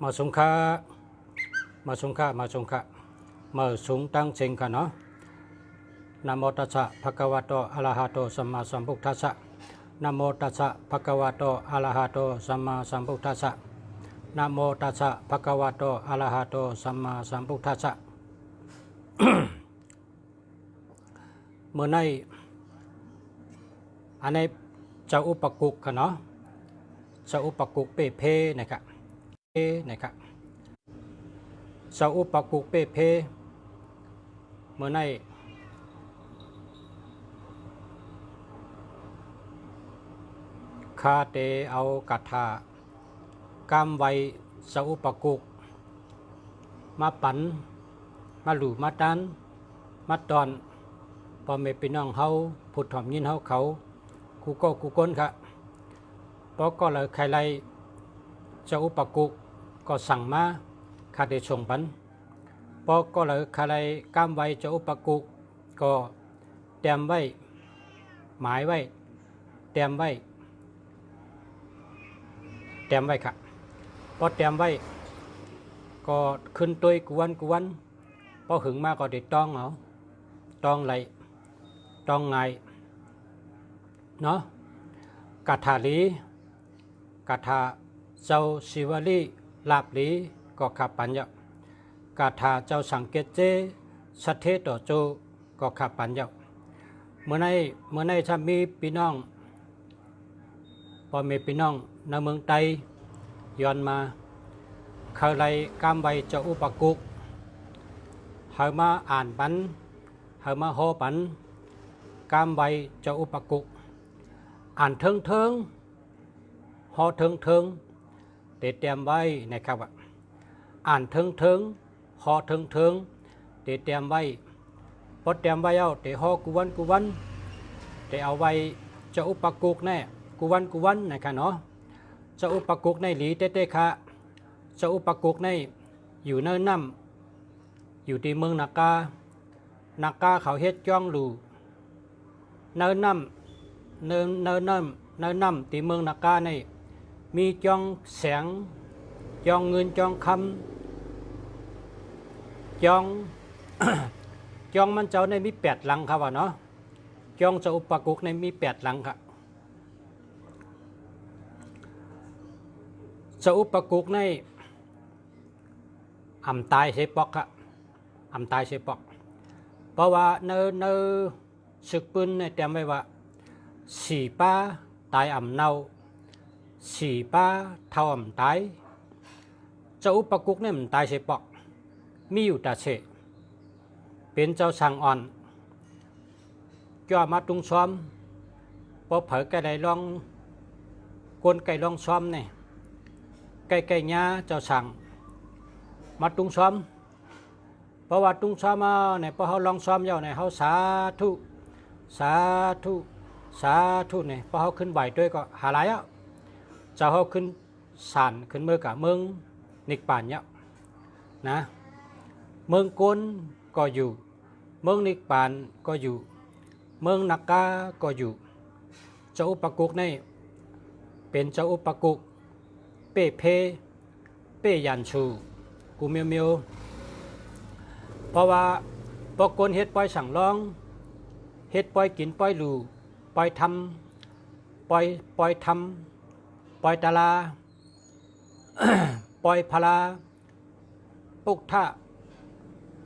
มาสงฆ์มาสงฆ์มาสงฆ์มาสงตั้งเจงกันเนาะนะโมตัสสะภะคะวะโตอะระหะโตสัมมาสัมพุทธัสสะนะโมตัสสะภะคะวะโตอะระหะโตสัมมาสัมพุทธัสสะนะโมตัสสะภะคะวะโตอะระหะโตสัมมาสัมพุทธัสสะ เมื่อในอันในจะอุปกุกกันเนาะจะอุปกุกเปเพนะครับนะครับจะอุปกุกเปเพเมื่อในคาเตเอากัทากามไวจะอุปกุกมาปันมาหลู่มาดันมาตอนพอไม่เป็นน้องเฮาผุดถ่อมยินเฮาเขากูก็กูก้นค่ะเพราะก็เลยใครไรจะอุปกุกก็สั่งมาคาเดชงปันเพราะก็เลยใครไรก้ามไว้จะอุปกุกก็เตรียมไว้หมายไว้เตรียมไว้ค่ะพอเตรียมไว้ก็ขึ้นตัวกวนพอหึงมาก็ได้ต้องเอาต้องไหลต้องไงเนาะกาถาลีกาถาเจ้าศิวลีลาบลีก็ขับปัญญากาถาเจ้าสังเกตเจสัทเทต่อโจก็ขับปัญญาเมื่อในถ้ามีพี่น้องพอมีพี่น้องในเมืองไทยย้อนมาเคยไรกามใบเจ้าอุปกุกเฮามาอ่านปันเฮามาโหปันกามใบเจ้าอุปกุกอ่านเทิงหอเทิงเตรียมไว้นะครับอ่านเทิงหอเทิงเตรียมไว้พอเตรียมไว้เอาเตหอกุวันเตเอาไว้เจ้าอุปกุกแน่กุวันนะครับเนาะเจ้าอุปกุกในหลีเต้ค่ะเจ้าอุปกุกในอยู่เนินน้ำอยู่ที่เมืองนากาเขาเฮ็ดจ้องหลูเนินน้ำที่เมืองนากาในมีจ้องแสงจ้องเงินจ้องคำจ้อง จ้องมันเจ้าในมี8 หลังครับว่าเนาะจ้องเจ้าอุปกุกในมี8 หลังครับเจ้าอุปกุกในอ่ำตายเสปอกครับอ่ำตายเสปอกเพราะว่าเนศึกปืนในเตรียมไว้ว่า4 ป้าตายอ่ำเนา4 ป้าเท่าอ่ำตายเจ้าอุปกุกเนี่ยมันตายเสปอกมีอยู่แต่เสเป็นเจ้าสั่งอ่อนจ่อมาตุงซ้อมพอเผยไก่ไดลองกวนไก่ลองซ้อมเนี่ยไก่หญ้าเจ้าสั่งมาตุงซ้อมเพราะว่าตุงซ้อมมาเนี่ยพอเขาลองซ้อมเจ้าเนี่ยเขาสาธุเนี่ยพอเขาขึ้นไหวด้วยก็หาไรอ่ะเจ้าเขาขึ้นสานขึ้นเมื่อกับเมืองนิกป่านเนี่ยนะเมืองกวนก็อยู่เมืองนิกป่านก็อยู่เมืองนักกาก็อยู่เจ้าอุปกุกนี่เป็นเจ้าอุปกุกเป้ยันชูกูเมียวเพราะว่าพอกนเฮ็ดปล่อยสั่งร้องเฮ็ดปล่อยกินปล่อยหลูปล่อยทำปล่อยตาลา ปล่อยพลาปุกท่า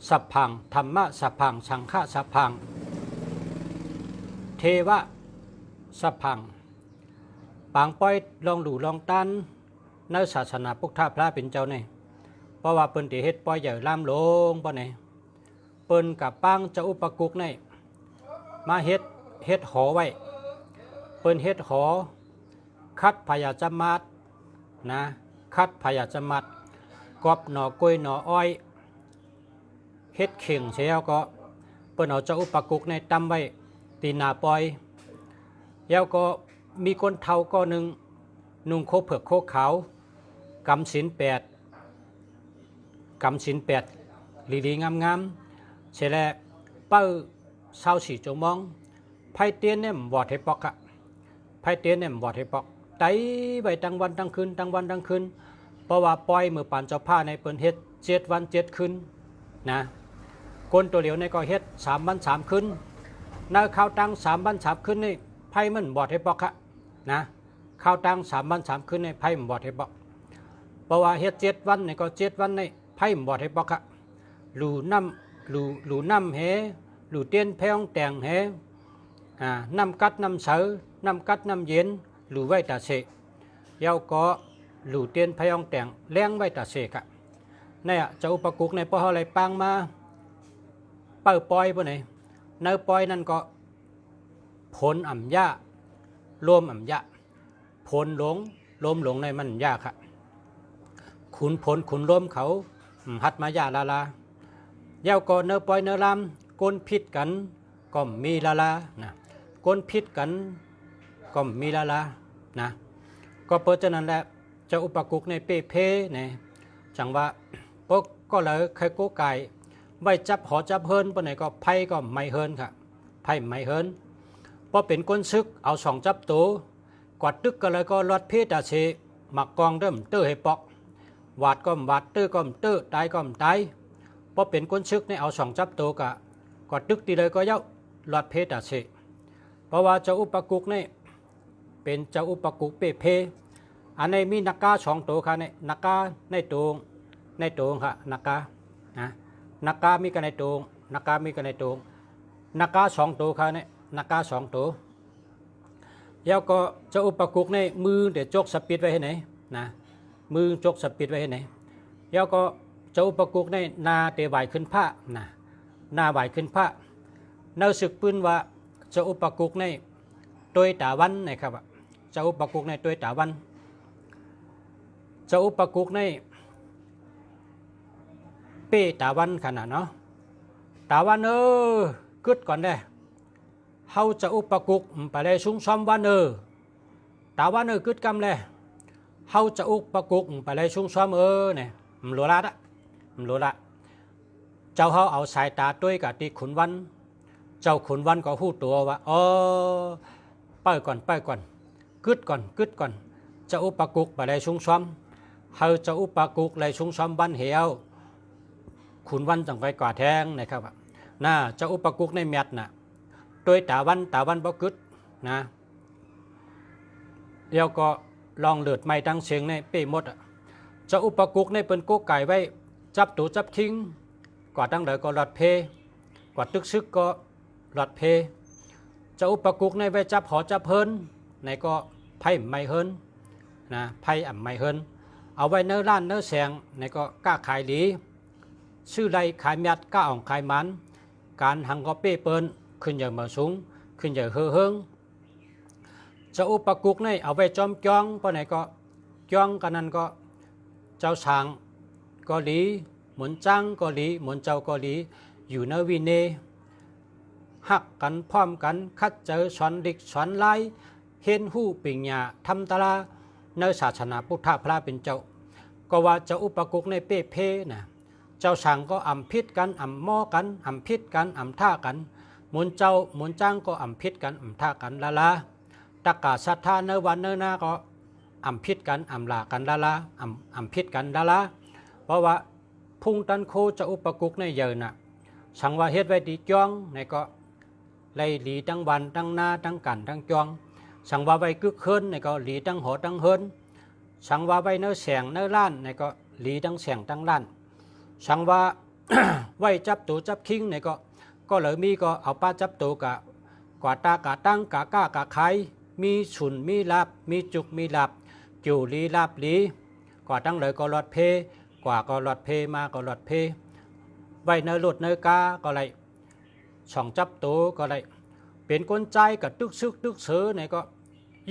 สัพพังธรรมะสัพพังสังฆะสัพพังเทวะสัพพังปางปล่อยลองหลู่ลองตันในศาสนาพุทธพระเป็นเจ้าเนี่ยเพราะว่าเปิ้นที่เฮ็ดปล่อยใหญ่ล่ามลงป่ะเนี่ยเปิ้นกับปังจะอุปกุกเนี่ยมาเฮ็ดหอไว้เปิ้นเฮ็ดหอคัดพยาจมัดนะคัดพยาจมัดกอบหน่อกล้วยหน่ออ้อยเฮ็ดเข่งเสียก็เปิ้นเอาจะอุปกุกในตำไว้ตีนาปอยแล้วก็มีคนเฒ่าก็หนึ่งนุ่งโคเผือกโคขาวกำศีล8ลีงามเสร็จแล้วเป้า24 ชั่วโมงไพ่เตี้ยเนี่ยบอดให้ปอกอะไพ่เตี้ยเนี่ยบอดให้ปอก ไตไปตั้งวันตั้งคืนตั้งวันตั้งคืนเพราะว่าปล่อยมือปานเจ้าผ้าในเปิ้นเฮ็ด7 วัน 7 คืนนะคนตัวเหลียวในก็เฮ็ด3 วัน 3 คืนนาข้าวตัง3 วัน 3 คืนนี่ไพ่มันบอดให้ปอกค่ะนะข้าวตัง3 วัน 3 คืนนี่ไพ่มันบอดให้ปอกเพราะว่าเฮ็ด7 วันนี่ก็7 วันนี่ไพ่มันบอดให้ปอกค่ะหลูน้ำเฮหลูเตียนแพงแต่งเฮน้ำกัดน้ำเสือน้ำกัดน้ำเย็นหลูไว้ตาเสกเย้าก็หลูเตียนพยองแต่งแรงไว้ตาเสกอะเนี่ยจะอุปกุกในพออะไรปังมาเปิดปล่อยปะไหนเนื้อปล่อยนั่นก็ผลอ่ำยาลมอ่ำยาผลหลงลมหลงในมันยากค่ะขุนผลขุนลมเขาหัดมายาลาลาเย้าก็เนื้อปล่อยเนื้อลำก้นพิษกันก็มีลาลานะก้นพิษกันก็มีลาลานะก็เพราะฉะนั้นแหละจะอุปกุกในเป้เพเนี่ยจังว่าพวกก็เลยใครโก้ไก่ไว้จับหอจับเฮินปนไหนก็ไพ่ก็ไม่เฮินค่ะไพ่ไม่เฮินพอเป็นก้นซึกเอา2 จับตัวกวาดตึกก็เลยก็ลอดเพตาเชหมักกองเริ่มเตื้อให้ปอกวาดก็วาดตื้อก็ตื้อตายก็ตายพอเป็นก้นซึกในเอา2 จับตัวกวาดตึกตีเลยก็เย้าลอดเพตาเชเพราะว่าเจ้าอุปกุกนี่เป็นเจ้าอุปกุกเป้เพอันนี้มีนักกา2 ตัวค่ะเนี่ยนักกาในตัวค่ะนักกานะนักกามีกันในตัวนักกามีกันในตัวนักกา2 ตัวค่ะเนี่ยนักกา2 ตัวแล้วก็เจ้าอุปกุกในมือเดี๋ยวจกสปิดไว้ให้ไหนนะมือจกสปิดไว้ให้ไหนแล้วก็เจ้าอุปกุกในนาเตะไหวขึ้นผ้านะนาไหวขึ้นผ้าเนื้อสึกปืนว่าเจ้าอุปกุกในตัวตาวันนะครับเจ้าอุปกุกในตัวตาวันเจ้าอุปกุกในเป้ตาวันขนาดเนาะตาวันกึดก่อนได้เฮาจะอุปกุกไปเลยชุ่งซ้อมวันตาวันกึดกำเลยเฮาจะอุปกุกไปเลยชุ่งซ้อมเนี่ยมันโลละละมันโลละเจ้าเฮาเอาสายตาด้วยกับตีขุนวันเจ้าขุนวันก็พูดตัวว่าไปก่อนกึดก่อนจะอุปกุกไปเลยชุ่งซ้อมเฮาจะอุปกุกเลยชุ่งซ้อมบ้านเหี่ยวขุนวันจังไปกว่าแทงนะครับน่าจะอุปกุกในเม็ดน่ะโดยตาวันบ่กึดนะเดี๋ยวก็ลองเลือดไม่ตั้งเสียงในเป้หมดจะอุปกุกในเป็นโกไก่ไว้จับตูจับทิ้งกว่าตั้งเลยก็หลอดเพกว่าตึกซึกก็หลอดเพจะอุปกุกในไว้จับหอจับเฮินในก็ไพ่ไม่เฮินนะไพ่อ่ำไม่เฮินเอาไว้เนื้อล้านเนื้อแสงในก็กล้าขายหลีชื่อไรขายเม็ดกล้าอ่องขายมันการหังก็เป้เปิ้นขึ้นอย่างมาสูงขึ้นอย่างเฮิงจะอุปกุกในเอาไว้จอมจ้องเพราะไหนก็จ้องกันนั้นก็เจ้าช้างก็หลีหมุนจ้างก็หลีหมุนเจ้าก็หลีอยู่ในวินเนหักกันพร้อมกันคัดเจอสอนดิกสอนไล่เห็นหูปิงยาทำตาลาในศาสนาพุทธพระเป็นเจ้าก็ว่าจะอุปกุกในเป้เพนะเจ้าสั่งก็อ่ำพิษกันอ่ำหม้อกันอ่ำพิษกันอ่ำท่ากันหมุนเจ้าหมุนจ้างก็อ่ำพิษกันอ่ำท่ากันละตะกาศรัทธาเนวันเนนาก็อ่ำพิษกันอ่ำลากันละอ่ำพิษกันละเพราะว่าพุ่งตันโคจะอุปกุกในเยอะน่ะสั่งว่าเฮ็ดไว้ดีจ้องในก็ไล่หลีตั้งวันตั้งหน้าตั้งกันตั้งจ้องสั่งว่าไว้กึกเฮินในก็หลีตั้งหอตั้งเฮินสั่งว่าไว้เนื้อแสงเนื้อล้านในก็หลีตั้งแสงตั้งล้านสั่งว่า ไว้จับตูจับคิงในก็เลยมีก็เอาป้าจับตูกว่าตากะตั้งกะก้ากะไข่มีฉุนมีลาบมีจุกมีลาบจูลีลาบลีกว่าตั้งเลยก็หลอดเพกว่าก็หลอดเพมาก็หลอดเพไว้เนื้อหลุดเนื้อกาก็เลย2 จับตูก็เลยเป็นก้นใจกับตึกซึกตึกเสือในก็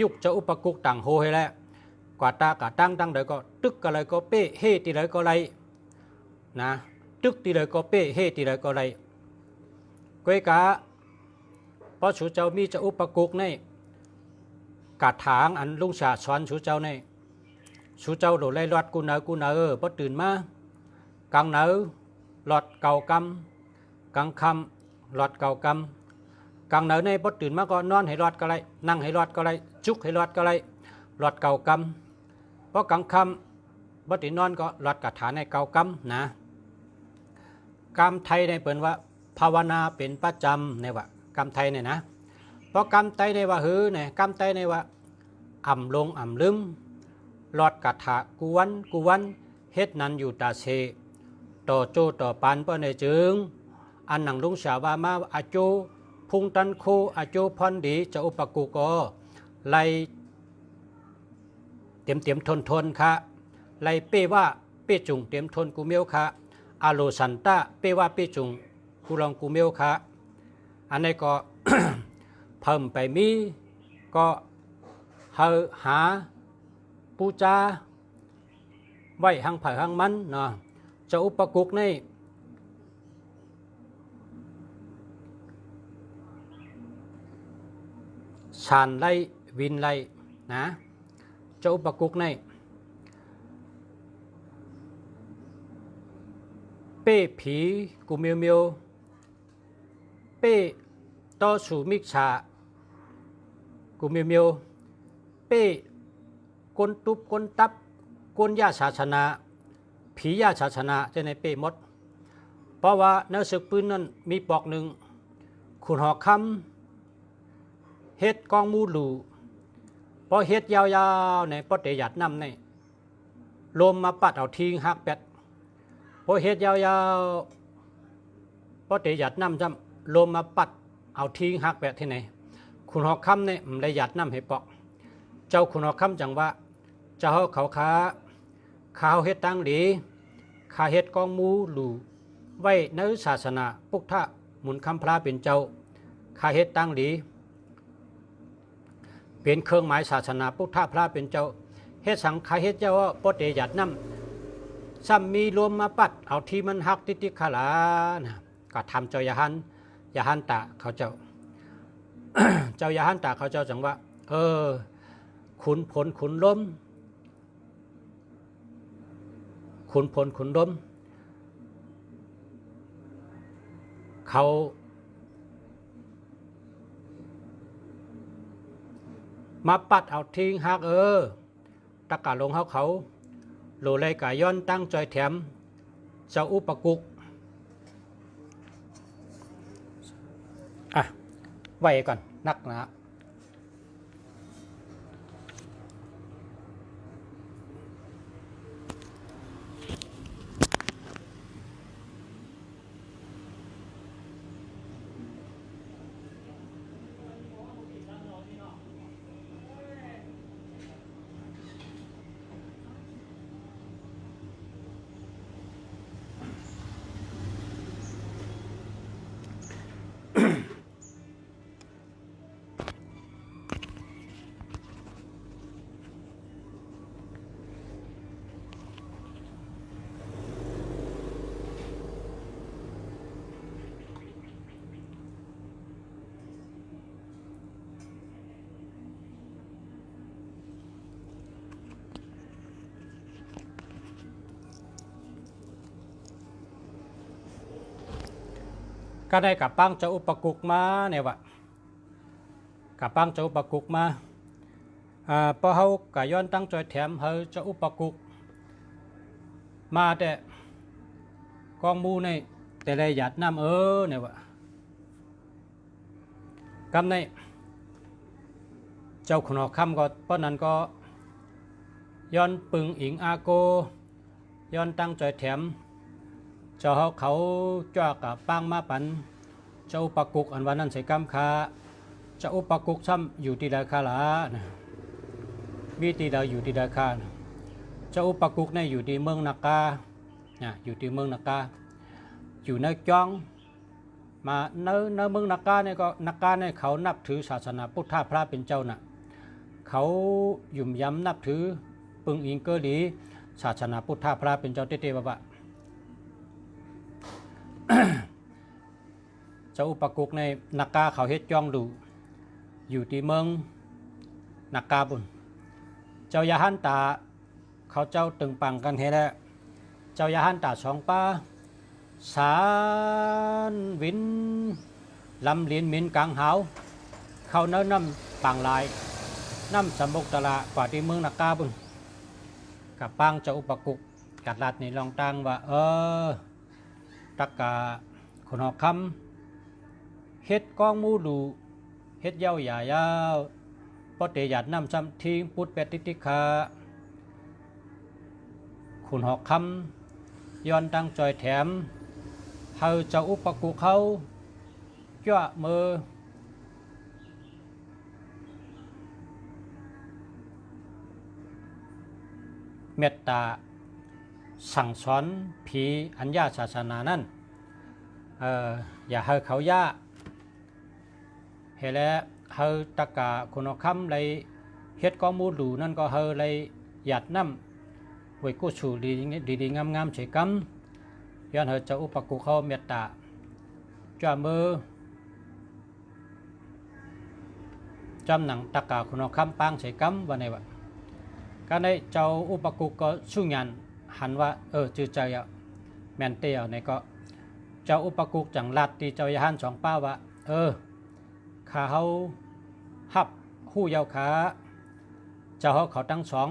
ยุกจะอุปกุกต่างโหให้แล้วกว่าตากะตั้งเลยก็ตึกก็เลยก็เป้เฮตีเลยก็เลยนะตึกตีเลยก็เป้เฮตีเลยก็เลยก้อยกะเพราะชูเจ้ามีจะอุปกุกในกาถางอันลุงชาสอนชูเจ้าในชูเจ้าโดดไล่รอดกูเนอพอตื่นมากลางเนอหลอดเก่ากำกลางคำหลอดเก่ากำกลางเนอในพอตื่นมาก็นอนให้รอดก็ไรนั่งให้รอดก็ไรจุกให้รอดก็ไร หลอดเก่ากำเพราะกลางค่ำบัดนี้นอนก็หลอดกระถาในเก่ากำนะกรรมไทยในเปิ่นว่าภาวนาเป็นประจำในว่ากรรมไทยเนี่ยนะเพราะกรรมไตในว่าเนี่ยกรรมไตในว่าอ่ำลงอ่ำลืมหลอดกระถากวนเฮ็ดนั้นอยู่ตาเชต่อโจต่อปันเปิ้นในจึงอันหนังลุงสาวามาอาจูพุงตันโคอาจูพรดีจะอุปกุกอไลเต็มทนค่ะไลเป้ว่าเป้จุงเต็มทนกูเมียวค่ะอาโลสันตาเป้ว่าเป้จุงกูลองกูเมียวค่ะอันนี้ก็ เพิ่มไปมีก็หาปูจาไว้หังไผ่หังมันเนาะจะอุปกุกในชานไล่วินไล่นะจะอุปกุกในเป้ผีกูเมียวเป้ต่อสู่มิกชากูเมียวเป้กนตุบกนตับกนยาศาสนาผียาศาสนาจะในเป้หมดเพราะว่าในศึกปืนนั้นมีปอกหนึ่งขุนหอกคำเฮ็ดกองมูหลูพอเฮ็ดยาวๆในปอเตยัดน้ำในลมมาปัดเอาทิ้งหักแปดพอเฮ็ดยาวๆปอเตยัดน้ำจำลมมาปัดเอาทิ้งหักแปดที่ไหนขุนหอกคำเนี่ยมันได้ยัดน้ำให้ปอกเจ้าขุนหอกคำจังว่าเจ้าเขาข้าวเฮ็ดตั้งดีข้าเฮ็ดกองมูหลูไว้ในศาสนาพุทธะหมุนคำพระเป็นเจ้าข้าเฮ็ดตั้งดีเป็นเครื่องหมายศาสนาพุทธะพระเป็นเจ้าเฮ็ดสังข้าเฮ็ดเจ้าว่าปอเตยัดน้ำซ้ำมีรวมมาปัดเอาที่มันหักติขาลานะก็ทำเจ้ายาฮันตะเขาเจ้า เจ้ายาฮันตะเขาเจ้าจังว่าขุนผลขุนล้มขุนผลขุนล้มเขามาปัดเอาทิ้งหักตะกะลงเขาโลเลยกะย้อนตั้งจอยแถมเจ้าอุปกุกไว้ก่อนนักนะ ก็ได้กับปังจะอุปกุกมาเนี่ยวะกับปังจะอุปกุกมาพอเขากะย้อนตั้งใจแถมเขาจะอุปกุกมาแต่กองมูในแต่ได้หยัดน้ำเนี่ยวะกำในเจ้าขุนหอกคำก็เพราะนั้นก็ย้อนปึงอิงอาโกย้อนตั้งใจแถมเจ้าเขาจ้ากับปังมาปันเจ้าอุปกุกอันวันนั้นใส่กำคาเจ้าอุปกุกซ้ำอยู่ที่ดาคาลานะมีที่ดาอยู่ที่ดาคาเจ้าอุปกุกในอยู่ที่เมืองนากาอยู่ที่เมืองนากาอยู่ในจ้องมาในเมืองนากาเนี่ยก็นากาเนี่ยเขานับถือศาสนาพุทธพระเป็นเจ้าน่ะเขายุ่มย้ำนับถือปึงอิงเกอหลีศาสนาพุทธพระเป็นเจ้าเตบะเจ้าอุปกุกในนากาเขาเฮ็ดจ้องดูอยู่ที่เมืองนากาบุญเจ้ายาฮันตาเขาเจ้าตึงปังกันเฮ็ดแล้วเจ้ายาฮันตาสองป้าสารวินลำเลียนมินกลางหาวเขาเนื้อน้ำปังลาย น้ำสำบกตละกว่าที่เมืองนักกาบึงกับปังเจ้าอุปกุกกัดลัดนี่ลองตั้งว่าตักกะคนหอกคำเฮ็ดกองมูดูเฮ็ดเย้าหย่ายาวปอเตหยัดน้ำซ้ำทิ้งปุดเป็ดติติคาคนหอกคำย้อนตั้งจอยแถมเฮาเจ้าอุปกุเขาจ้ามือเมตตาสั่งสอนผีอัญญาศาสนานั่นอย่าให้เขาย่าเฮแล้วเฮาตะกะคนคำเลยเฮ็ดก็มูดูนั่นก็เฮาเลยหยัดน้ำไว้กู้ชูดีงามๆเฉยกำย้อนเฮาจะอุปกุเขาเมตตาจ้ามือจำหนังตะกะคนคำปังเฉยกำวันไหนวะการได้เจ้าอุปกุก็สู้งานหันว่าจือใจแมนเตียวในก็เจ้าอุปกุจังลัดที่เจ้ายาหันสองป้าว่าขาเขาหับคู่เยาขาเจ้าเขาตั้งสอง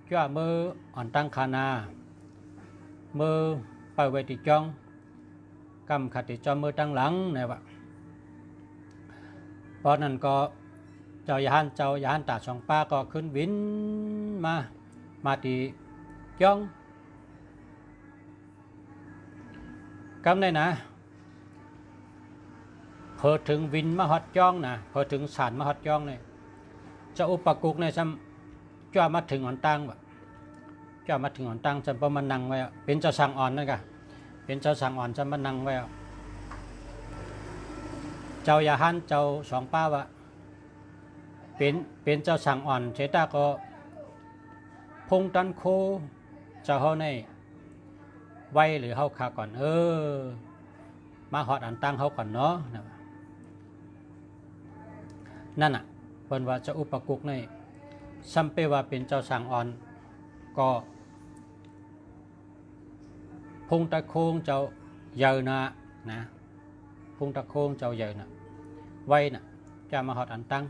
จ้ามืออ่อนตั้งคานามือไปไว้ติจองกำขัดติจอมมือตั้งหลังเนี่ยวะเพราะนั้นก็เจ้ายาหันตาสองป้าก็ขึ้นวินมาตีจ้องกำได้นะพอถึงวินมาฮอดจ้องนะพอถึงศาลมาฮอดจ้องเนี่ยจะอุปกุกเนี่ยซ้ำจ้ามาถึงอ่อนตั้งแบบจ้ามาถึงอ่อนตั้งซ้ำประมาณนั่งไว้เป็นเจ้าสั่งอ่อนนั่นกะเป็นเจ้าสั่งอ่อนซ้ำมานั่งไว้เจ้ายาหันเจ้าสองป้าว่าเป็นเจ้าสั่งอ่อนเชตาก็พงตันโคเจ้าเขาในไว้หรือเขาขาก่อนมาหอดอันตั้งเขาก่อนเนาะนั่นอ่ะเพิ่นว่าเจ้าอุปกุกในซัมเปว่าเป็นเจ้าสั่งอ่อนก็พงตะโคงเจ้าเยอะนะพงตะโคงเจ้าเยอะนะไว้น่ะจะมาหอดอันตั้ง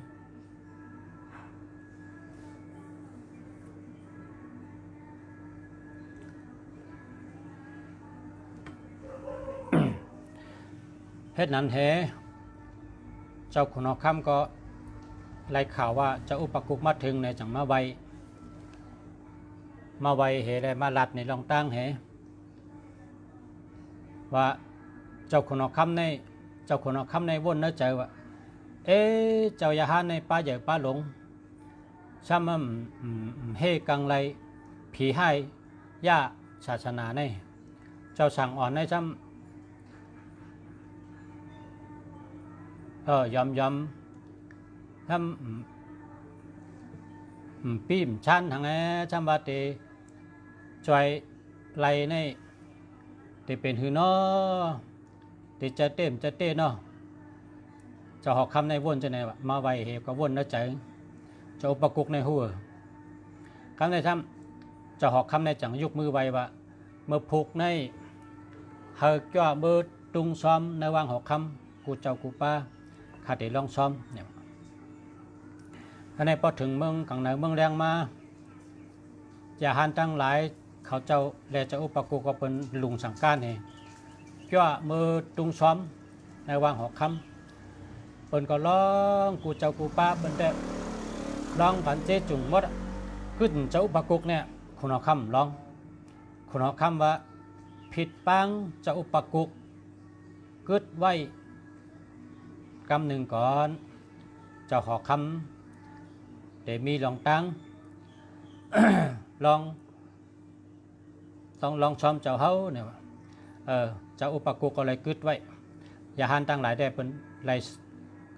เฮ็ดนั้นเฮเจ้าขุนคำก็ไล่ข่าวว่าเจ้าอุปกุกมาถึงในจังมาไวเฮได้มาลัดในลองตั้งเฮว่าเจ้าขุนคำในวนเนื้อเจอว่าเจ้ายาหาในป้าใหญ่ป้าหลงซ้ำเฮกังไลผีให้ย่าศาสนาในเจ้าสั่งอ่อนในซ้ำยอมทำปีมชั้นทางจำว่าเตจอยไหลในเตเป็นหือนอเตจะเต้เนาะจะหอกคำในวนจะไหนวะมาไวเหวก็วนนะใจจะอุปกุกในหัวคำในทำจะหอกคำในจังยุกมือไววะเมื่อผูกในเฮาจ้าเบิดตุงซ้อมในวางหอกคำกูเจ้ากูป้าขาดลองซ้อมเนี่ยในพอถึงเมืองกังเหนือเมืองแรงมาอย่าหันตั้งหลายเขาเจ้าและเจ้าอุปกุก็เป็นลุงสังการเองจ้ามือตุงซ้อมในวางหอกคำเปิ้นก็ร้องกูเจ้ากูป้าเปิ้นแต่ร้องกันเจจุงมดขึ้นเจ้าอุปกุเนี่ยคุณหอกคำร้องคุณหอกคำว่าผิดปังเจ้าอุปกุกึดไว้กำหนึ่งก่อนเจ้าหอกคำแต่มีลองตั้ง ลองช้อมเจ้าเฮาเนี่ยเจ้าอุปกุก็เลยกึดไว้อย่าหันตั้งหลายได้เป็นไร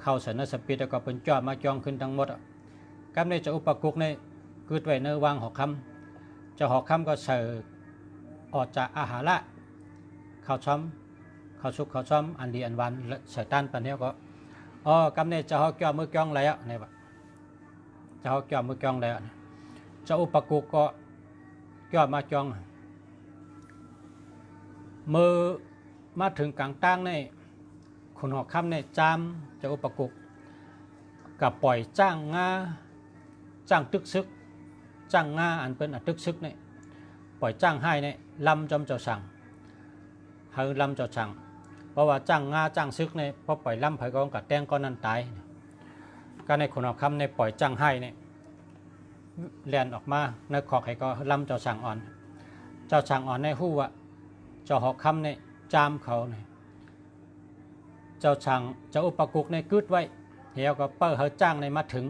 เข้าเสนอสปีดแล้วก็เป็นจอดมาจองขึ้นทั้งหมดกำในเจ้าอุปกุเนี่ยกึดไว้เนื้อวางหอกคำเจ้าหอกคำก็เสิร์ออกจากอาหารละข้าวช้อมข้าวสุกข้าวช้อมอันดีอันวันเสิร์ตันปันนี้ก็กำเนิดจะหอกจอมือกองแล้วเนี่ยแบบจะหอกจอมือกองแล้วจะอุปกุก็จอมาจองมือมาถึงกลางตั้งในขุนหอกคำในจามจะอุปกุกับปล่อยจ้างงา จ้างตึกซึกจ้างงาอันเป็นตึกซึกเนี่ยปล่อยจ้างให้เนี่ยลำจอมเจ้าสั่งเฮาลำเจ้าสั่งเพราะว่าจ้างงาจ้างซึกเนี่ยพอปล่อยลำไผ่กองกัดแตงก้อนนั้นตายก็ในคนเอาคำในปล่อยจ้างให้เนี่ยเลียนออกมาในขอกให้ก็ลำเจ้าสั่งอ่อนเจ้าสั่งอ่อนในหู้ว่าเจ้าหอกคำเนี่ยจามเขาเนี่ยเจ้าสั่งเจ้าอุปกุกในกึดไว้เดี๋ยวก็เปิดเขาจ้างในมาถึง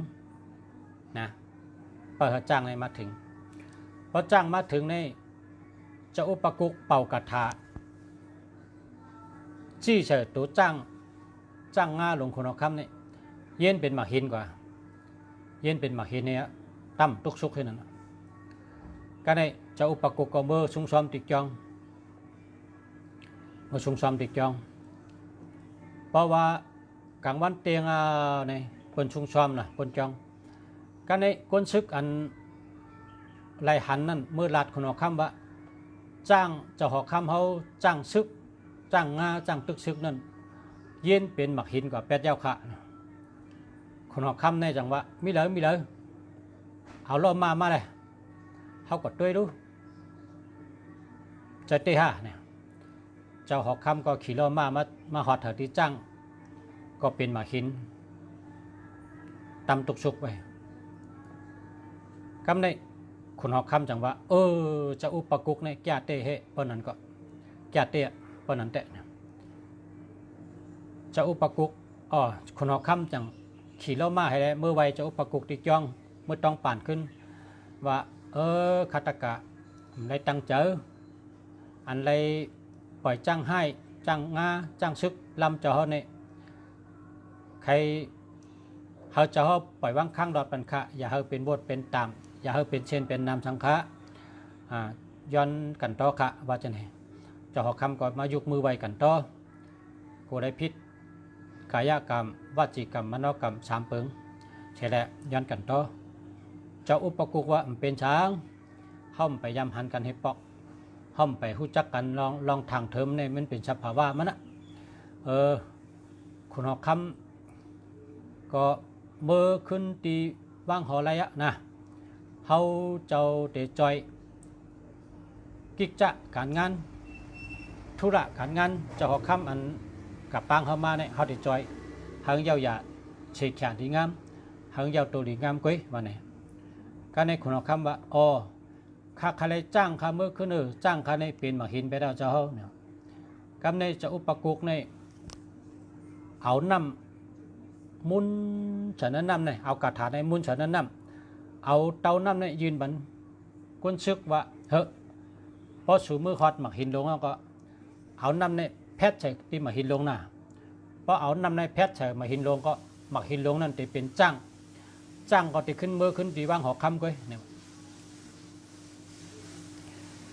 นะเปิดเขาจ้างในมาถึงพอจ้างมาถึงในเจ้าอุปกุกเป่ากระทาจี้เฉยตัวจ้างงาลงคนเอาคำเนี่ยเย็นเป็นหมากหินกว่าเย็นเป็นหมากหินเนี่ยตั้มตุกซุกให้นั่นก็ในเจ้าอุปกุกก็เมื่อซุ่มซ้อมติดจองเมื่อซุ่มซ้อมติดจองเพราะว่ากลางวันเตียงในคนซุ่มซ้อมนะคนจองก็ในคนซึกอันไรหันนั่นเมื่อลาดคนเอาคำว่าจ้างเจ้าหอกคำเขาจ้างซึกจ้างงาจ้างตึกซึกนั่นเย็นเป็นหมากหินกว่าแปดเย้าขะคนหอกคำในจังว่ามีเลยเอาล้อมาเลยเขากดด้วยดูใจเตะฮะเนี่ยเจ้าหอกคำก็ขี่ล้อมาหอดเถอะที่จ้างก็เป็นหมากหินตำตุกซุกไปคำในคนหอกคำจังว่าจะอุปกุกในแก่เตะเฮปนนั้นก็แก่เตะปนนั้นเตะจะอุปกุกคนหอกคำจังขี่ล้อมาให้ได้เมื่อไวจะอุปกุกติจ้องเมื่อต้องป่านขึ้นว่าคาตกะอะไรตั้งเจออันไรปล่อยจ้างให้จ้างงาจ้างซึกลำเจ้าเนี่ยใครเขาจะเขาปล่อยว่างข้างดอดปันคะอย่าเขาเป็นบทเป็นตามอย่าเขาเป็นเช่นเป็นนามสังฆะย้อนกันต่อคะว่าจะไหนเจ้าหอกคำก่อนมายุกมือไวกันต่อผู้ได้พิษกายกรรมวจีกรรมมโนกรรม3 เปิงใช่แล้วย้อนกันต่อเจ้าอุปกุกว่ามันเป็นช้างห้อมไปยำหันกันให้ปอกห้อมไปหู้จักกันลองทางเทิมเนี่ยมันเป็นสภาวะมันนะคุณหอกคำก็เมื่อขึ้นตีว่างหอไรอะนะเฮาเจ้าเตะจอยกิจการงานธุระการงานเจ้าหอกคำอันกับปางเข้ามาเนี่ยเฮาเตะจอยเฮาเยาอย่าเฉียดแขนดีงามเฮาเยาตัวดีงามกุ้ยว่าเนี่ยก็ในคุณหอกคำว่าข้าใครจ้างข้าเมื่อขึ้นจ้างข้าในเป็นหมากหินไปแล้วเจ้าเขาเนี่ยกำในจะอุปกุกในเอาน้ำมุนฉันนั้นน้ำในเอากระถาในมุนฉันนั้นน้ำเอาเตาน้ำในยืนบันก้นซึกว่าพอสูมือฮอดหมากหินลงแล้วก็เอาน้ำในแพทย์ใส่ที่หมากหินลงหน้าพอเอาน้ำในแพทย์ใส่หมากหินลงก็หมากหินลงนั่นจะเป็นจ้างก็จะขึ้นมือขึ้นตีว่างหอกคำกุ้ยเนี่ย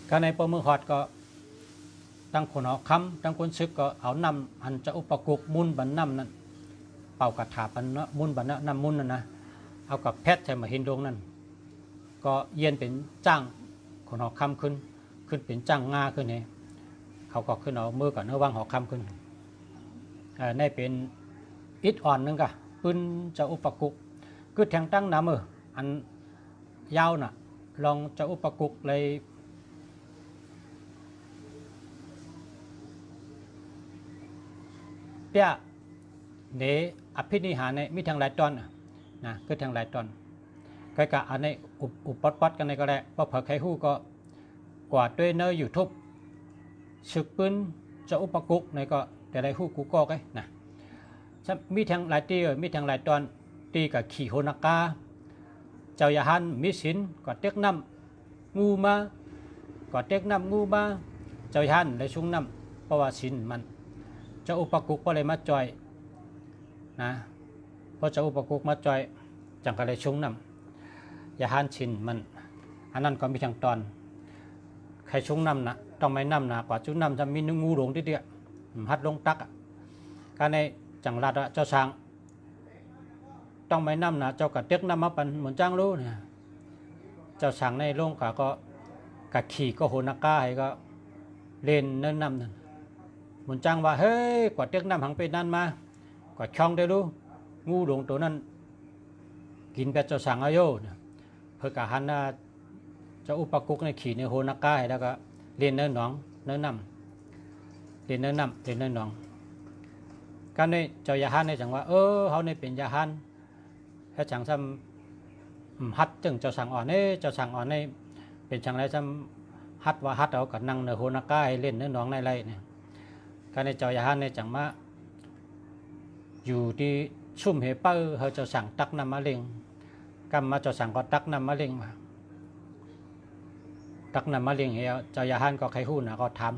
ก็ในปมือหอดก็ตั้งคนหอกคำตั้งคนซึกก็เอานำอันจะอุปกุกมุนบันน้ำนั่นเป่ากระถาปันเนาะมุนบันน้ำมุนนั่นนะเอากับแพทย์ใส่มาหินดงนั่นก็เย็นเป็นจ้างคนหอกคำขึ้นเป็นจ้างงาขึ้นเนี่ยเขาก็ขึ้นเอามือกับเนื้อว่างหอกคำขึ้นในเป็นอิดอ่อนนึงกะปืนจะอุปกุกคือแทงตั้งน้ำอันยาวน่ะลองจะอุปกุกเลยเปียเนอภินิหารในมีทางหลายตอนนะคือทางหลายตอนใครกะอันในอุปปัดกันในก็ได้เพราะเผยใครหู้ก็กว่าด้วยเนยอยู่ทุบฉึกปืนจะอุปกุกในก็แต่ได้หู้กูก็ไงนะมีทางหลายตีมีทางหลายตอนตีกับขี่โหนากาเจ้ายาหันมิสินก็เต็กน้ำงูมาก็เต็กน้ำงูมาเจ้ายาหันเลยชุ่งน้ำเพราะว่าสินมันเจ้าอุปกุกก็เลยมาจอยนะเพราะเจ้าอุปกุกมาจอยจังก็เลยชุ่งน้ำยาหันสินมันอันนั้นก็มีทางตอนใครชุ่งน้ำนะต้องไม่น้ำนะกว่าชุ่งน้ำจะมีงูหลงทีเดียวหัดลงตักการในจังหวัดเจ้าช้างต้องไม่น้ำนะเจ้ากระเต็กน้ำมาปันเหมือนจ้างรู้เนี่ยเจ้าสั่งในโรงก็กะขี่ก็โหนากาให้ก็เล่นเนินน้ำนั่นเหมือนจ้างว่าเฮ้ยกว่าเต็กน้ำหังไปนั่นมากว่าช่องได้รู้งูหลงตัวนั้นกินไปเจ้าสั่งอายุเนี่ย เพื่อกะหันน่ะเจ้าอุปกุกในขี่ในโหนักกายแล้วก็เรียนเนื้อหนองเนื้อนำเรียนเนื้อนำเรียนเนื้อหนองการในเจ้ายาฮันในจังว่าเขาในเป็นยาฮันถ้าจังซ้ำฮัดจึงเจ้าสั่งอ่อนเจ้าสั่งอ่อนในเป็นจังไรซ้ำฮัดว่าฮัดเอากับนั่งในโหนักกายเล่นเนื้อหนองในไรเนี่ยการในเจ้ายาฮันในจังมาอยู่ที่ซุ่มเหเป้าเขาเจ้าสั่งตักน้ำมะเร็งกำมาเจ้าสั่งก็ตักน้ำมะเร็งมาตักน้ำมะเร็งเหี้ยเจ้ายาฮันก็ใครหู้นะก็ทำ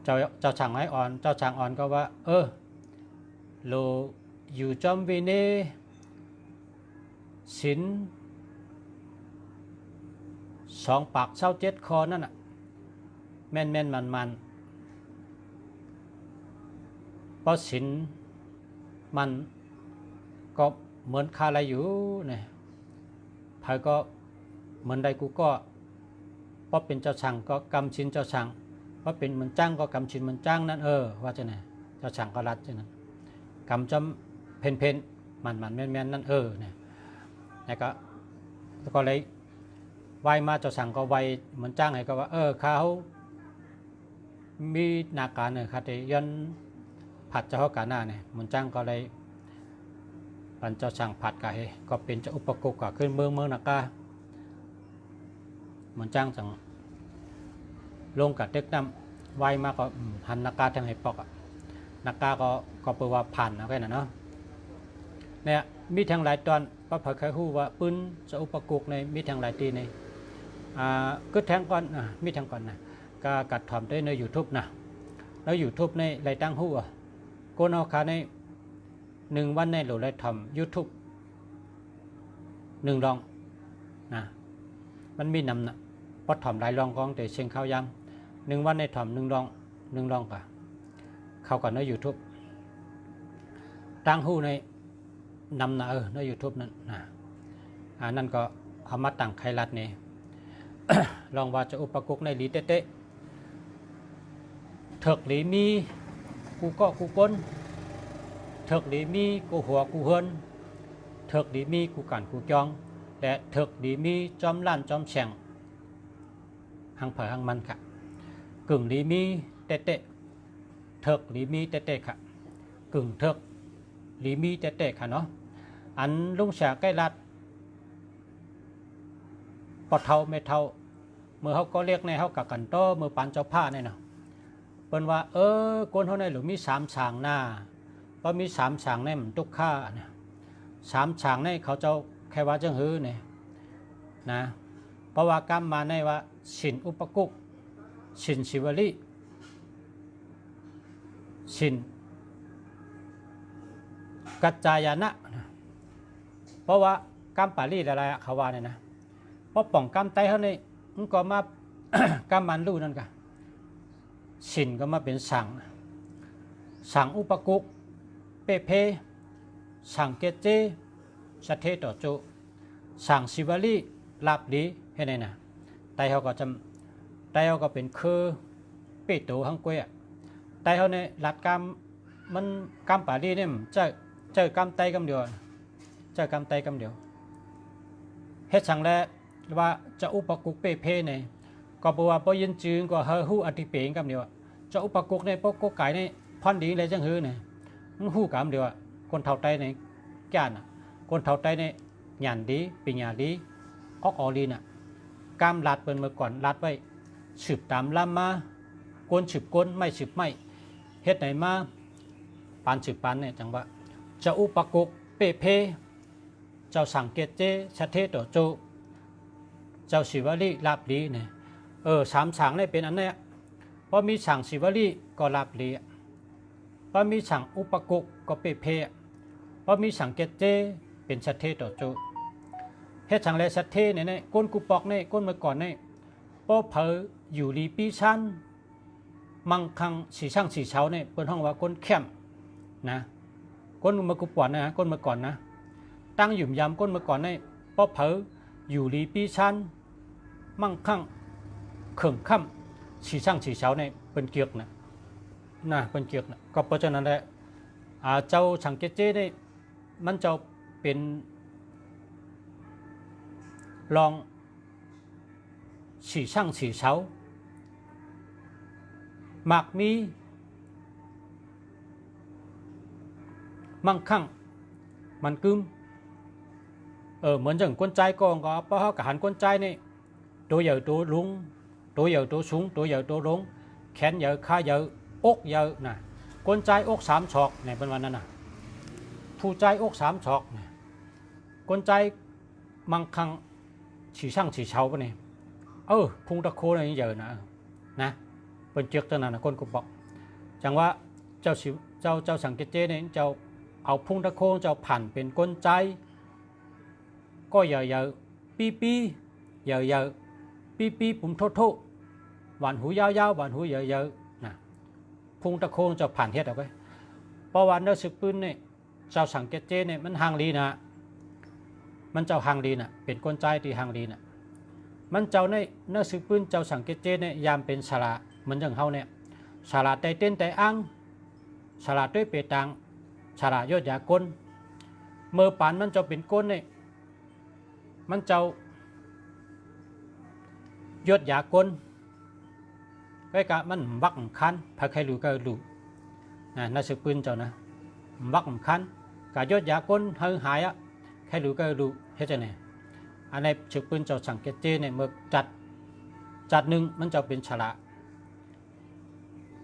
เจ้าสั่งให้อ่อนเจ้าสั่งอ่อนก็ว่าโลอยู่จอมวินเนสิน2 ปาก27 คอนั่นน่ะแม่นมันเพราะสินมันก็เหมือนคาอะไรอยู่เนี่ยไผก็เหมือนใดกูก็เพราะเป็นเจ้าสั่งก็กำชินเจ้าสั่งเพราะเป็นมันจ้างก็กำชินมันจ้างนั่นว่าจะไหนเจ้าสั่งก็รัดจะนั้นกำจำเพนมันแม่นนั่นเนี่ยแล้วก็เลยไวมาเจ้าสั่งก็ไวเหมือนจ้างให้ก็ว่าเขามีนาการเนี่ยคาเตยันผัดเจ้าการหน้าเนี่ยเหมือนจ้างก็เลยปันเจ้าสั่งผัดกะเฮก็เป็นเจ้าอุปกุกก็ขึ้นเมืองนากาเหมือนจ้างสั่งลงกับเด็กน้ำไวมาก็หันนากาทางให้ปอกนากาก็เปิดว่าผ่านนะแค่นั้นเนาะเนี่ยมีทางหลายตอนพระเผยเคยฮู้ว่าปืนเจ้าอุปกุกในมีทางหลายตีในก็แทงก่อนมีทางก่อนนะก็กัดถ่อมได้ใน YouTube นะแล้ว YouTube ในหลายตั้งฮู้โกนเอาขาใน1 วันในหลุดเลยถ่อม YouTube 1 รองนะมันมีนำนะพอถ่อมหลายรองกองแต่เชียงข้าวยำ1 วันในถ่อม1 รองกะเข้าก่อนใน YouTube ตั้งฮู้ในนำนะใน YouTube นั้นนะนั่นก็เอามาตั้งไขรัดนี่ ลองว่าจะอุปกุกในหลีเตะเถิกหลีมีกูก็กูก้นเถิกหลีมีกูหัวกูเฮินเถิกหลีมีกูกันกูจองและเถิกหลีมีจอมล้านจอมแฉ่งหังเผยหังมันค่ะกึ่งหลีมีเตะเถิกหลีมีเตะค่ะกึ่งเถิกหลีมีเตะค่ะเนาะอันลุงแฉใกล้รัดปอเท่าไม่เท่าเมื่อเขาก็เรียกในเขากับกันโตเมื่อปานเจ้าผ้าเนี่ยนะเป็นว่าคนเขาในหรือมี3 ฉางหน้าเพราะมี3 ฉางในมันตุกค่าเนี่ย3 ฉางในเขาเจ้าแค่ว่าจังหื้อเนี่ยนะเพราะว่ากรรมมาในว่าสินอุปกุกสินศิวลีสินกัจจายนะเพราะว่ากรรมปาลีอะไรเขาว่าเนี่ยนะเพราะป่องกรรมไตเขาเนี่ยมันก็มากรรมมันรู้นั่นกันสินก็มาเป็นสั่งอุปกุกเปเพสั่งเกเจสเทต่อโจสั่งศิวลีลาบลีให้ไหนนะไตเขาก็เป็นคือเปโตหังกวยไตเขาเนี่ยหลัดกรรมมันกรรมปาลีเนี่ยเจอกรรมไตกรรมเดียวเจอกรรมไตกรรมเดียวเฮ็ดสั่งแล้วว่าจะอุปกุกเปเพเนี่ยก็บอกว่าพอยินจืงก็เฮาฮู้อธิเปงกับเดียวจะอุปกุกในพวกกไก่ในพันดีเลยจังหื้อเนี่ยมันฮู้กับเดียวคนเท่าไตในแก่นคนเท่าไตในหยันดีปิญญาดีออกอลีน่ะกามลัดเปิ้นเมื่อก่อนลัดไว้สืบตามล่ำมาก้นสืบก้นไม่สืบไม่เฮ็ดไหนมาปานสืบปานเนี่ยจังว่าจะอุปกุกเปเพเจ้าสังเกตเจชะเทต่อโจเจ้าศิวลีลาบลีเนี่ย3 ฉางได้เป็นอันนี้เพราะมีสั่งศิวลีก็ลาบลีเพราะมีสั่งอุปกุกก็เปเพเพราะมีสั่งเกตเจเป็นชะเทต่อโจเฮ็ดสั่งและชะเทเนี่ยก้นกูปอกเนี่ยก้นเมื่อก่อนเนี่ยเพราะเผยอยู่ลีปีชันมังคังสีช่างสีเช้าเนี่ยเป็นห้องว่าก้นเข้มนะก้นเมื่อกูปอนนะก้นเมื่อก่อนนะตั้งหยุ่มยำก้นเมื่อก่อนเนี่ยเพราะเผยอยู่ลีปีชันมั่งคั่งเข่งค่ำสีช่างสีเช้าในเป็นเกียกนะเป็นเกียกนะก็เพราะฉะนั้นแหละเจ้าสังเกตเจได้มันจะเป็น ลองสี่ช่างสี่เสาหมักมีมั่งคั่งมันกึมเหมือนอย่างcon trai con có bao cả hẳn con trai này tôi giờ tôi lúng tôi giờ tôi xuống tôi giờ tôi lúng khén giờ khai giờ ốc giờ nè con trai ốc sám sọt này bênวันนั้นน่ะผู้ใจốcสามศอกเนี่ยคนใจมั่งคั่งฉีช่างฉีเฉาปะเนี่ยพุงตะโคอะไรนี่เยอะนะเป็นเจือกตั้งนานคนก็บอกจังว่าเจ้าสังเกตเจเนี่ยเจ้าเอาพุงตะโคเจ้าผ่านเป็นคนใจก็เยอะปีเยอะปีปุ่มโทหวานหูยาวหวานหูเยอะนะพุงตะโคเจ้าผ่านเฮ็ดเอาไว้เพราะวันเนื้อสืบปืนเนี่ยเจ้าสังเกตเจเนี่ยมันห่างลีนะมันเจ้าห่างลีนะเป็นคนใจที่ห่างลีนะมันเจ้าในเนื้อสืบปืนเจ้าสังเกตเจเนี่ยยามเป็นสระเหมือนอย่างเฮาเนี่ยสระไตเต้นไตอังสระด้วยเปตังสระยอดยากลเมื่อปานมันเจ้าเป็นก้นเนี่ยมันเจ้ายอดยากลก็กะมันบักคันพาใครรู้ก็รู้นะเนื้อสืบปืนเจ้านะบักคันกะยอดยากลหายอะใครรู้ก็รู้เฮ็ดจังได๋อันนี้สืบปืนเจ้าสังเกตเจเนี่ยเมื่อจัดหนึ่งมันจะเป็นฉลา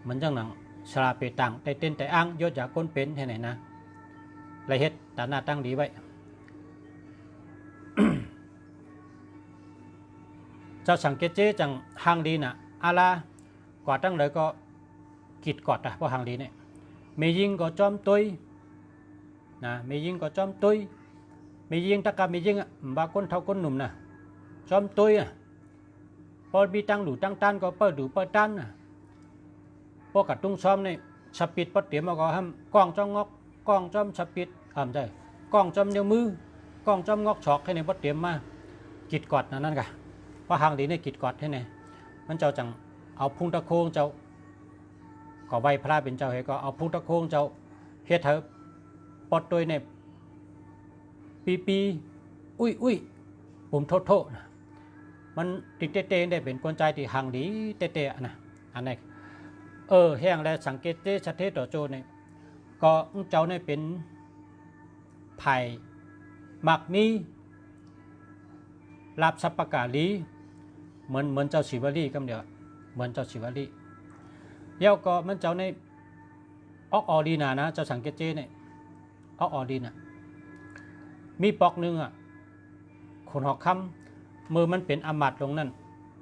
เหมือนจังหนังฉลาเปตังไตเต้นไตอังยอดยากลเป็นที่ไหนนะไรเฮ็ดตาหน้าตั้งดีไว้ เจ้าสังเกตเจจังห่างดีน่ะอาลากว่าตั้งเลยก็กิดกอดเพราะห่างดีเนี่ยมียิงก็จอมตุยนะมียิงก็จอมตุยมียิงตะกามียิงบางคนเท่าคนหนุ่มนะจอมตุยพอมีตั้งหลูตั้งตันก็เปิดดูเปิดตันพวกกัดตุ้งซ้อมเนี่ยสปีดปดเตรียมมาก็ห้ามกล้องจ้องงอกกล้องจ้อมสปีดใช่กล้องจ้อมนิ้วมือกล้องจ้อมงอกฉอกให้ในปดเตรียมมากิดกอดนั่นกะว่าห่างดีเนี่ยกิดกอดให้ไหนมันเจ้าจังเอาพุงตะโคงเจ้าก็ใบพระเป็นเจ้าเฮก็เอาพุงตะโคงเจ้าเฮ็ดเถอะปดตัวเนี่ยปีอุ้ยผมโทษนะมันติดเตะได้เป็นคนใจที่ห่างดีเตะนะอันนี้แห้งและสังเกตชัดเจนต่อโจเนี่ยก็เจ้าเนี่ยเป็นไผ่หมักมีลาบสัปปะกาลีเหมือนเจ้าศิวลีกำเดียวเหมือนเจ้าศิวลีเย้าก็มันเจ้าในออกดีนะเจ้าสังเกตเนี่ยออกดีนะมีปอกหนึ่งขนหอกคำมือมันเป็นอมัดลงนั่น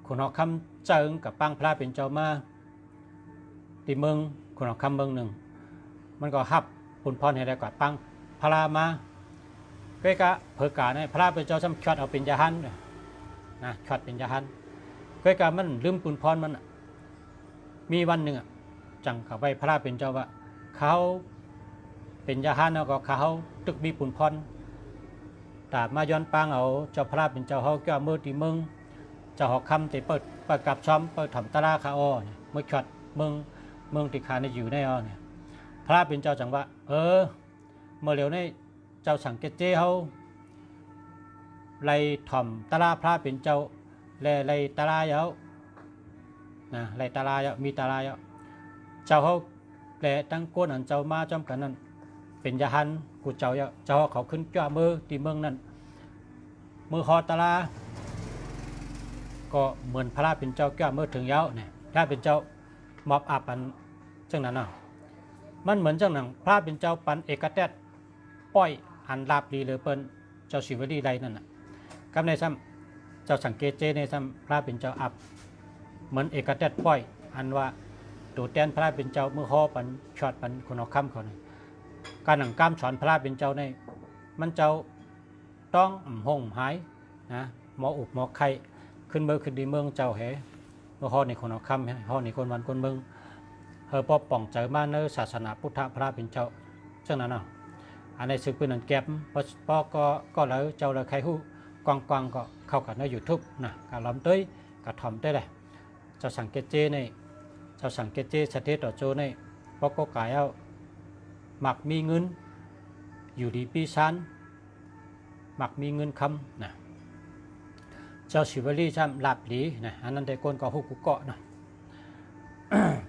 ขนหอกคำเจิงกับปังพระเป็นเจ้ามาตีเมืองขนหอกคำเมืองหนึ่งมันก็หับปุนพรให้ได้กว่าปังพระมาก็กะเผยกาเนี่ยพระเป็นเจ้าซ้ำช็อตเอาเป็นยาหันนะช็อตเป็นยาหันก็กะมันลืมปุนพรมันมีวันหนึ่งจังเขาไปพระเป็นเจ้าว่าเขาเป็นยาหันแล้วก็เขาตึกมีปุนพรแต่มาย้อนปังเอาเจ้าพระเป็นเจ้าเขาแก้วมือตีเมืองเจ้าหอกคำตีเปิดกับซ้อมเปิดถ่อมตะลาคาอ้อเมื่อช็อตเมืองติขาในอยู่ในอ้อเนี่ยพระเป็นเจ้าจังว่าเมื่อเร็วนี้เจ้าสังเกตเจ้เขาไล่ถ่อมตะลาพระเป็นเจ้าไล่ตะลาเยอะนะไล่ตะลาเยอะมีตะลาเยอะเจ้าเขาแหล่ตั้งก้นอันเจ้ามาจอมกันนั้นเป็นยาหันกูเจ้าเยอะเจ้าเขาขึ้นจ้ามือตีเมืองนั้นมือคอตะลาก็เหมือนพระเป็นเจ้าแก้วมือถึงเยอะเนี่ยถ้าเป็นเจ้ามอบอับอันจังนั้นมันเหมือนจังหนังพระเป็นเจ้าปันเอกเทศป้อยอันลาบดีเลยเปิ้นเจ้าศิวลีไรนั่นน่ะกับในซ้ำเจ้าสังเกตเจในซ้ำพระเป็นเจ้าอับเหมือนเอกเทศป้อยอันว่าตัวแทนพระเป็นเจ้าเมื่อฮอปันช็อตปันคนเอาคำเขาเนี่ยการหนังกล้ามสอนพระเป็นเจ้าในมันเจ้าต้องห่มหายนะหมออุบหมอไข่ขึ้นเมืองขึ้นดีเมืองเจ้าแห่เมื่อฮอในคนเอาคำฮอในคนวันคนเมืองพอป่องเจอมาเนื้อศาสนาพุทธพระเป็นเจ้าเช่นนั้นอันในสื่อปืนนันแก็บพอก็แล้วเจ้าเลยใครหู้กวางก็เข้ากับในยูทูบนะการล้อมต้ยกับถ่อมได้เลยเจ้าสังเกตเจในเจ้าสังเกตเจสเตตต่อโจในพอก็กายเอาหมักมีเงินอยู่ดีปีชันหมักมีเงินคำนะ เจ้าชิวลี่ช่ำหลับหลีนะอันนั้นได้ก้นก็หุกกุเกาะเนาะ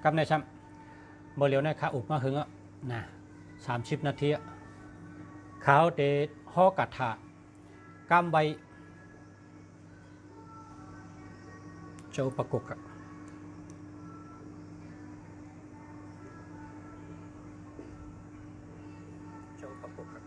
กำในช่ำโมเลียวในขาอุบมาหึงอ่ะนะ30 นาทีเขาเดห่อกระถากำใบเจ้าประกกอะเจ้าประกกอะ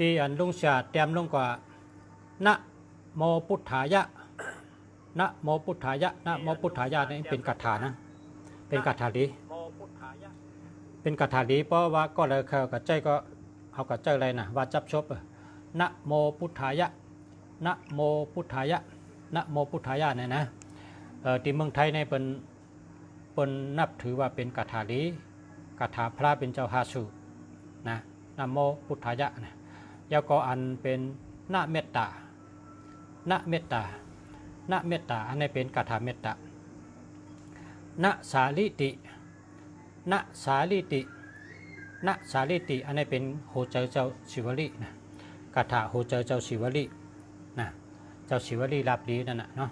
ที่อันลุงชาเตรียมลงกว่านะโมพุทธายะนะโมพุทธายะนะโมพุทธายะนี่เป็นคาถานะเป็นคาถาดีเป็นคาถาดีเพราะว่าก็เลยเขากับใจก็เอากับใจอะไรนะว่าจับชบนะโมพุทธายะนะโมพุทธายะนะโมพุทธายะเนี่ยนะที่เมืองไทยในเป็นนับถือว่าเป็นคาถาดีคาถาพระเป็นเจ้าฮาสุนะนะโมพุทธายะนะแล้วก็อันเป็นนะเมตตานะเมตตานะเมตตาอันนี้เป็นคาถาเมตตานะสาลิตินะสาลิตินะสาลิติอันนี้เป็นโหเจอเจ้าศิวลีนะคาถาโหเจอเจ้าศิวลีนะเจ้าศิวลีรับดีนั่นนะเนาะ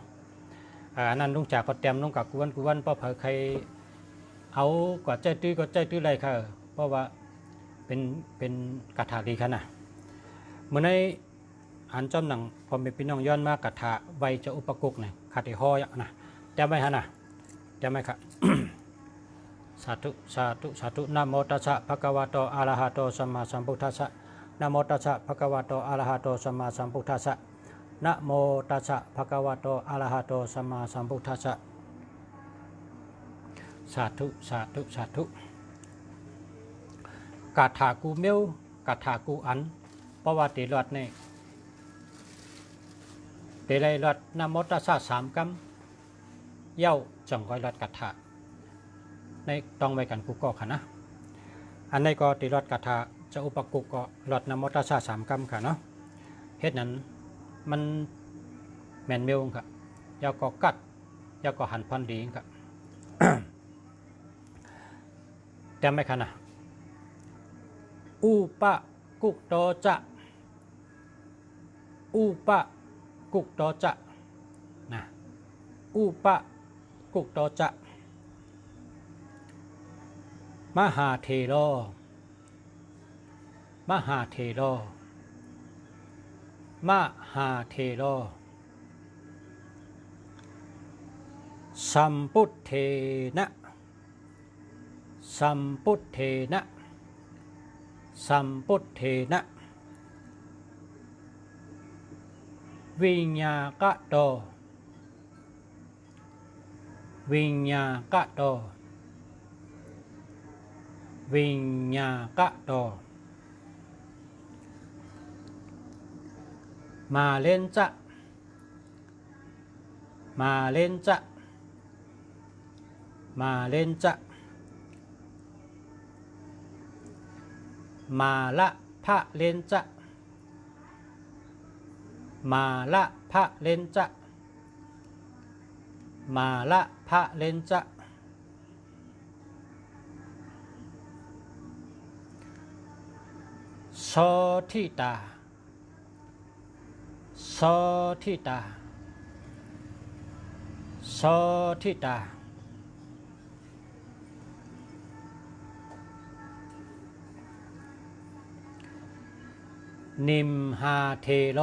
อันนั้นลุงจากก็เตรียมลุงกับกวนเพราะเผยใครเอากว่าใจตื้ออะไรค่ะเพราะว่าเป็นคาถาดีขนาดเมื่อในอันจอมหนังพอเป็นพี่น้องย้อนมากกระถาใบจะอุปกุกเนี่ยขัดไอห้อยนะจำไว้ฮะนะจำไว้ครับ สาธุสาธุสาธุนะโมตัสสะภะคะวะโตอะระหะโตสัมมาสัมพุทธัสสะนะโมตัสสะภะคะวะโตอะระหะโตสัมมาสัมพุทธัสสะนะโมตัสสะภะคะวะโตอะระหะโตสัมมาสัมพุทธัสสะสาธุสาธุสาธุกาถากูเมียวกาถากูอันเพราะว่าตีรอดเนี่ยตีไรรอดนะโมตัสสะ3 กำเย้าจังก้อยรอดกาถาในต้องไว้กันกูก็ค่ะนะอันนี้ก็ตีรอดกาถาจะอุปกุกก็รอดนะโมตัสสะ3 กำค่ะเนาะเฮ็ดนั้นมันแมนเมลค่ะยาวก็กัดยาวก็หันพันดีค่ะ แต่ไม่ค่ะนะอุปกุกโตจะอุปกุกโตจะนะอุปกุกโตจะมหาเทโรมหาเทโรมหาเทโรสัมพุทเทนะสัมพุทเทนะสัมพุทเทนะวิญญากะโตวิญญากะโตวิญญากะโตมาเลนจะมาเลนจะมาเลนจะมาละพะเลนจะมาละพะเลนจะมาละพะเลนจะโสทิตาโสทิตาโสทิตานิมหาเทโล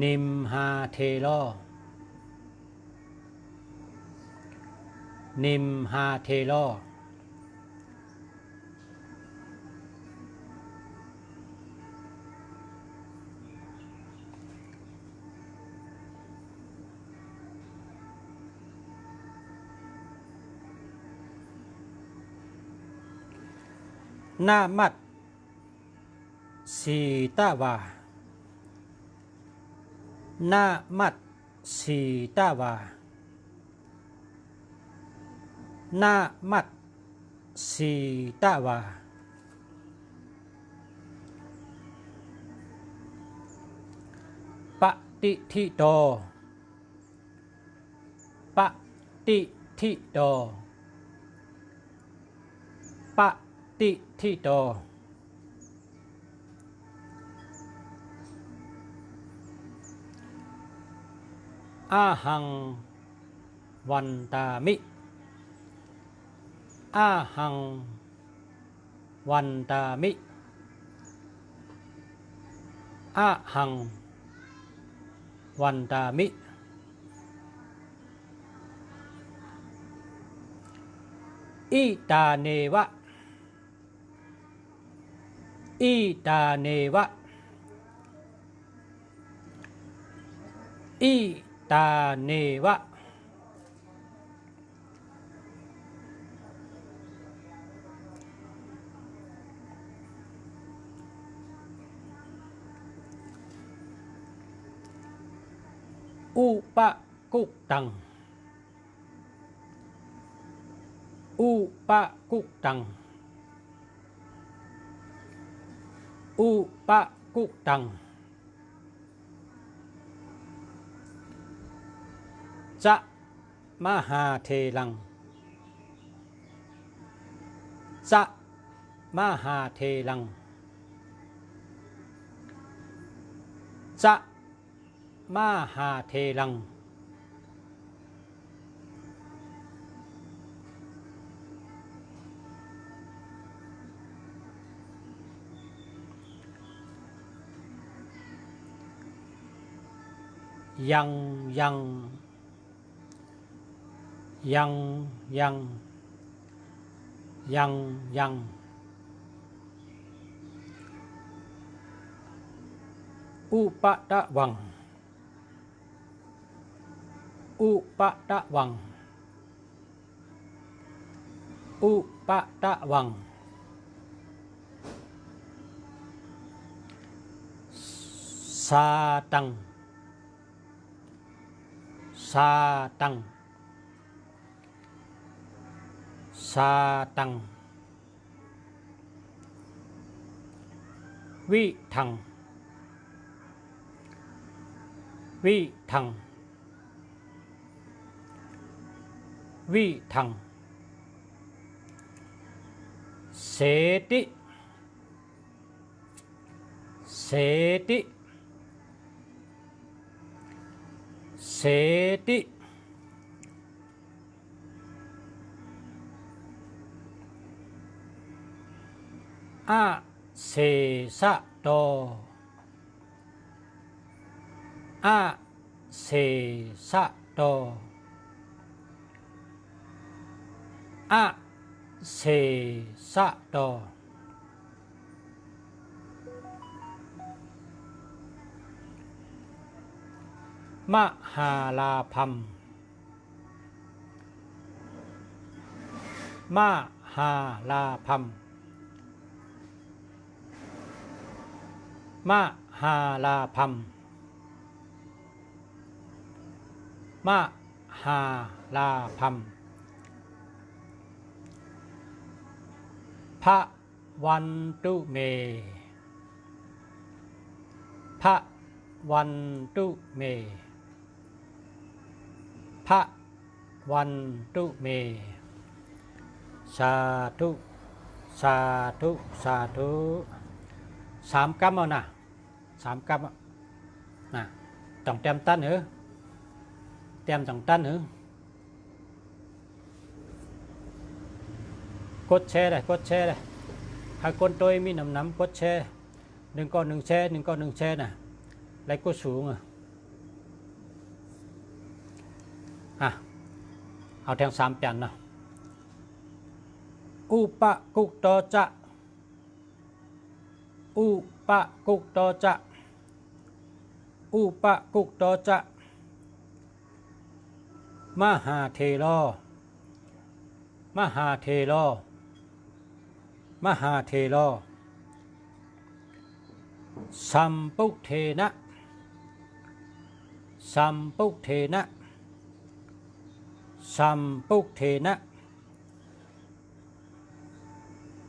นิมหาเทโลนิมหาเทโล นามัดสีตาวานามัดสีตาวานามัดสีตาวาปฏิทิโตปฏิทิโตปฏิทิโตอาหังวันตามิอาหังวันตามิอาหังวันตามิอิตาเนวะอิตาเนวะอิตาเนวะอุปกุกตังอุปกุกตังอุปกุกตังจะมหาเทลังจะมหาเทลังจะมหาเทลังยังยังยังยังยังยังอุปตะวังอุปตะวังอุปตะวังสาตังสาตังสาตังวิทังวิทังวิทังเสติเสติเสติอาเสสะโตอาเสสะโตอาเสสะโตมหาลาภัมมหาลาภัมมหาลาภัมมหาลาภัมพระวันตุเมพระวันตุเมพระวันตุเมสาธุสาธุสาธุสามกรรมเอานะสามกรรมนะต้องเต็มตั้นเหรอเต็มต้องตั้นเหรอกดแชร์เลยกดแชร์เลยหากคนตัวมีน้ำกดแชร์1 ก้อน 1 แชร์1 ก้อน 1 แชร์น่ะไลค์ก็สูงเอาแทง3 จันนะอุปกุกโตจะอุปกุกโตจะอุปกุกโตจะมหาเทโลมหาเทโล มหาเทโลสัมปุเทนะสัมปุเทนะสัมปุเทนะ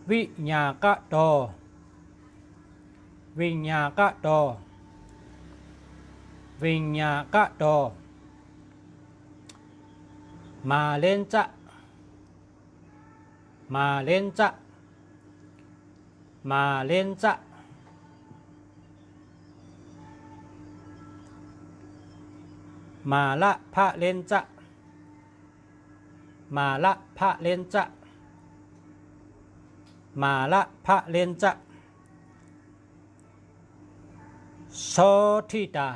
วิญญากะโตวิญญากะโตวิญญากะโตมาเลนจะมาเลนจะมาเลนจะมาละพะเลนจะมาละพะเลนจะมาละพะเลนจะโสทิตา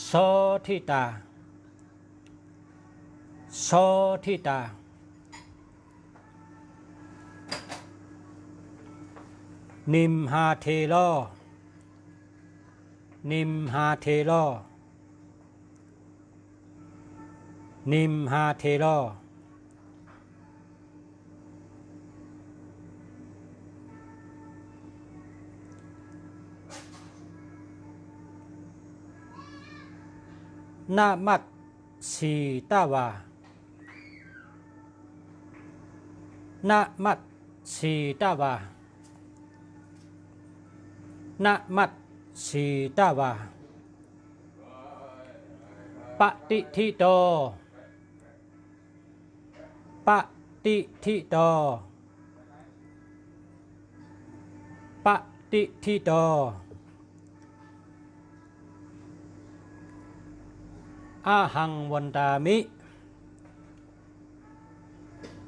โสทิตาโสทิตานิมหาเทโลนิมหาเทโลนิมหาเทโลนามัตสีตาวานามัตสีตาวานามัตสีตาวาปฏิทิโตปฏิทิโตปฏิทิโตอาหังวันดามิ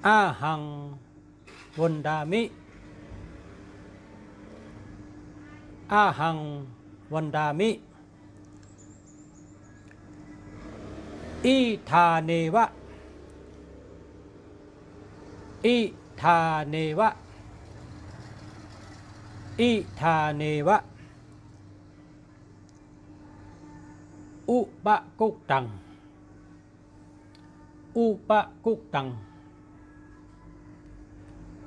อาหังวันดามิอาหังวันดามิอิธาเนวะอิธาเนวะอิธาเนวะอุปกุกตังอุปกุกตัง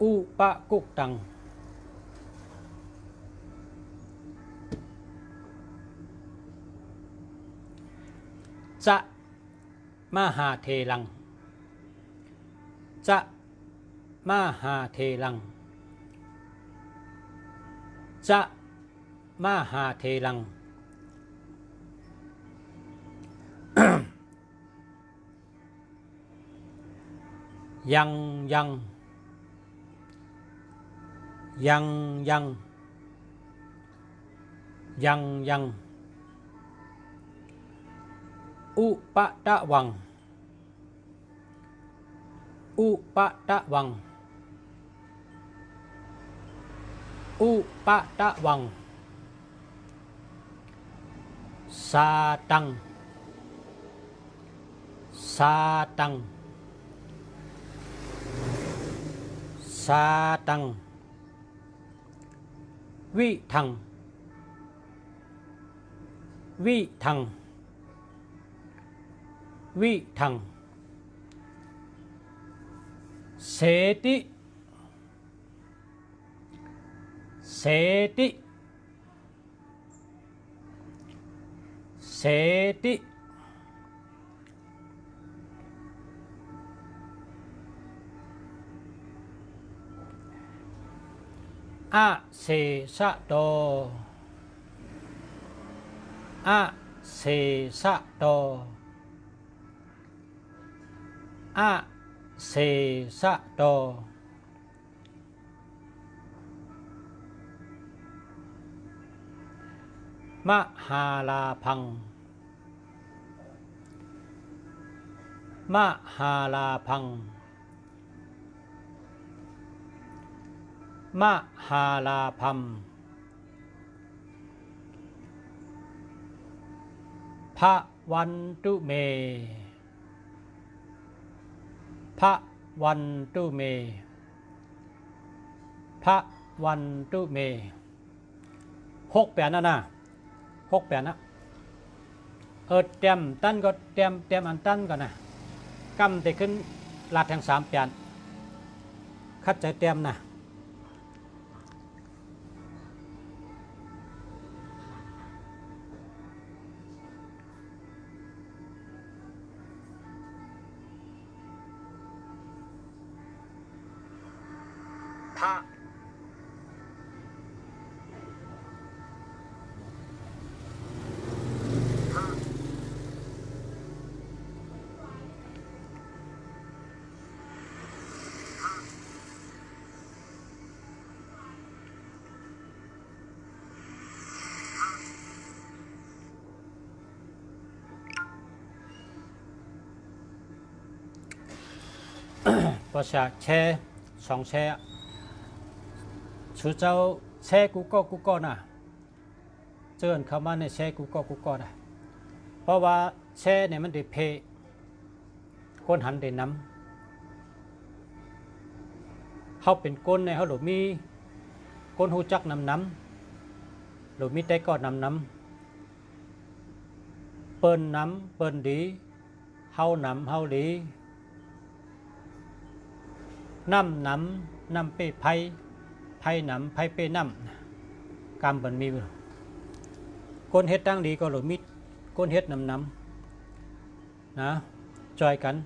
อุปกุกตังจะมหาเทลังจะมหาเทลังจะมหาเทลัง ยังยังยังยังยังยังอุปตะวังอุปตะวังอุปตะวังสาตังสาตังสาตังวิทังวิทังวิทังเสติเสติเสติอาเสสะโตอาเสสะโตอาเสสะโตมหาลาพังมหาลาพังมหาลาพัมภะวันตุเมภะวันตุเมภะวันตุเมหกแปดนะหกแปดนะเตรียมตั้นก็เตรียมอันตั้นก่อนนะกำแต่ขึ้นลาดแทง3 แปด คัดใจเต็มนะพระภาษาแช่สองแช่ชูเจ้าแช่กูก็น่ะเจิญเข้ามาในแช่กูก็ได้เพราะว่าแช่เนี่ยมันได้เพก้นหันได้น้ำเขาเป็นก้นในเขาหรือมีก้นหูจักน้ำหรือมีแต่ก็น้ำเปิ้นน้ำเปิ้นดีเฮาน้ำเฮาดีน้ำเป้ไผ่น้ำไผ่เป้น้ำกรรมบันมีก้นเฮ็ดตั้งดีก็หรือมีก้นเฮ็ดน้ำนะจอยกัน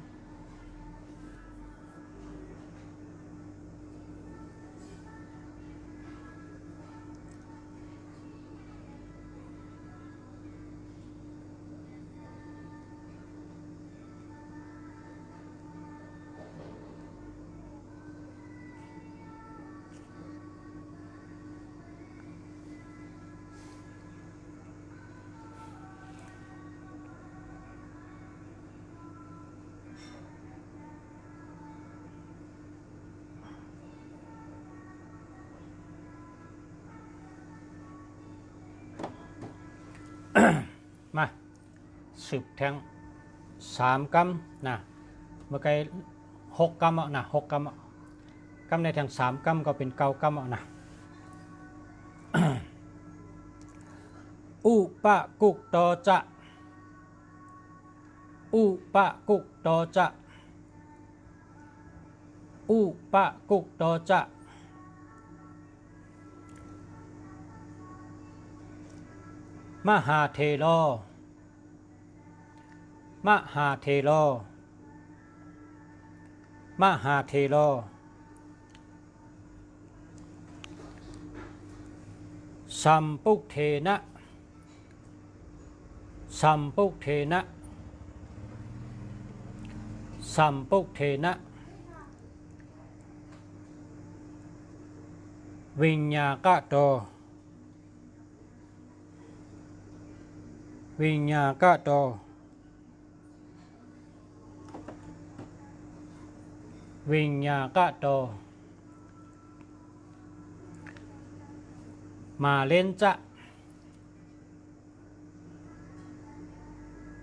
มาสืบแทง3 กรรมนะเมื่อกี้6 กรรมนะ6 กรรมกรรมในแทง3 กรรมก็เป็น9 กรรมนะ อุปกุกตจะอุปกุกตจะอุปกุกตจะมหาเทโลมหาเทโลมหาเทโลสัมปุกเทนะสัมปุกเทนะสัมปุกเทนะวิญญากะโตวิญญากะโตวิญญากะโตมาเลนจะ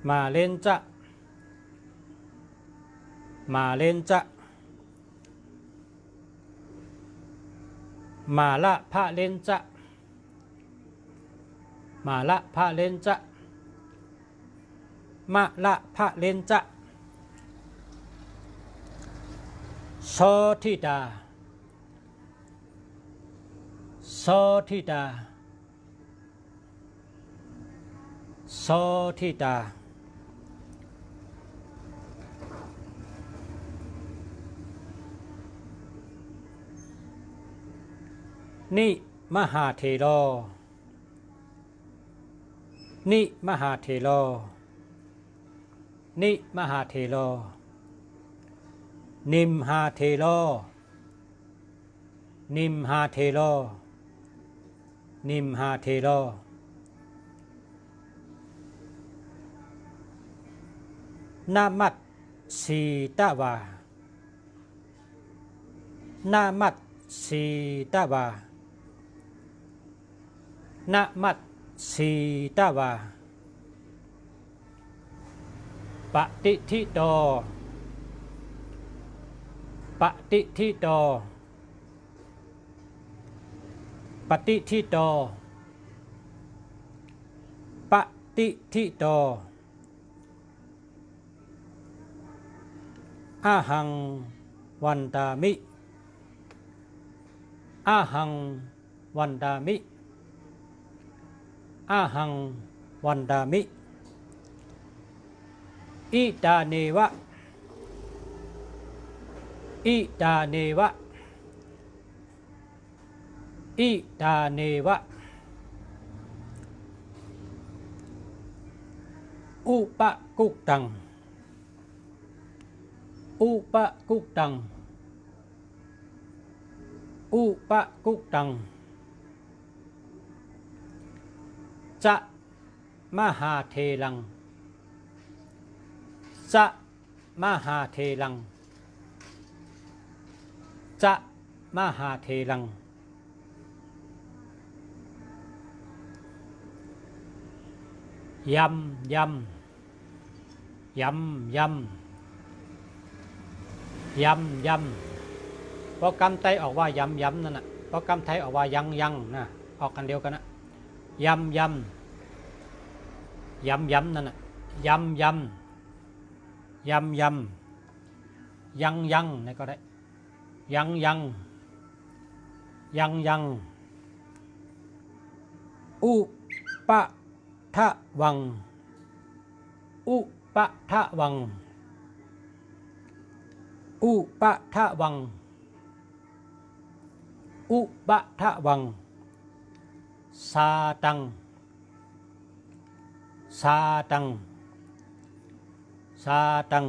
มาเลนจะมาเลนจะมาละพระเลนจะมาละพระเลนจะมะละพระเลนจะโสธิดาโสธิดาโสธิดานิมหาเทโลนิมหาเทโลนิมหาเทโลนิมหาเทโลนิมหาเทโลนิมหาเทโลนามัตสีตะวานามัตสีตะวานามัตสีตะวาปฏิทิโตปฏิทิโตปฏิทิโตปฏิทิโตอาหังวันตามิ อาหังวันดามิอาหังวันดามิอิดาเนวะอิดาเนวะอิดาเนวะอุปกุกตังอุปกุกตังอุปกุกตังจะมหาเทลังจะมหาเทลังจะมหาเทลังยำยำยำยำยำยำโปรแกรมไทยออกว่ายำยำนั่นน่ะโปรแกรมไทยออกว่ายังยังนะออกกันเดียวกันนะยำยำยำยำนั่นน่ะยำยำยำยำยังยังนี่ก็ได้ยังยังยังยังอุปะทะวังอุปะทะวังอุปะทะวังอุปะทะวังสาตังสาตังสาตัง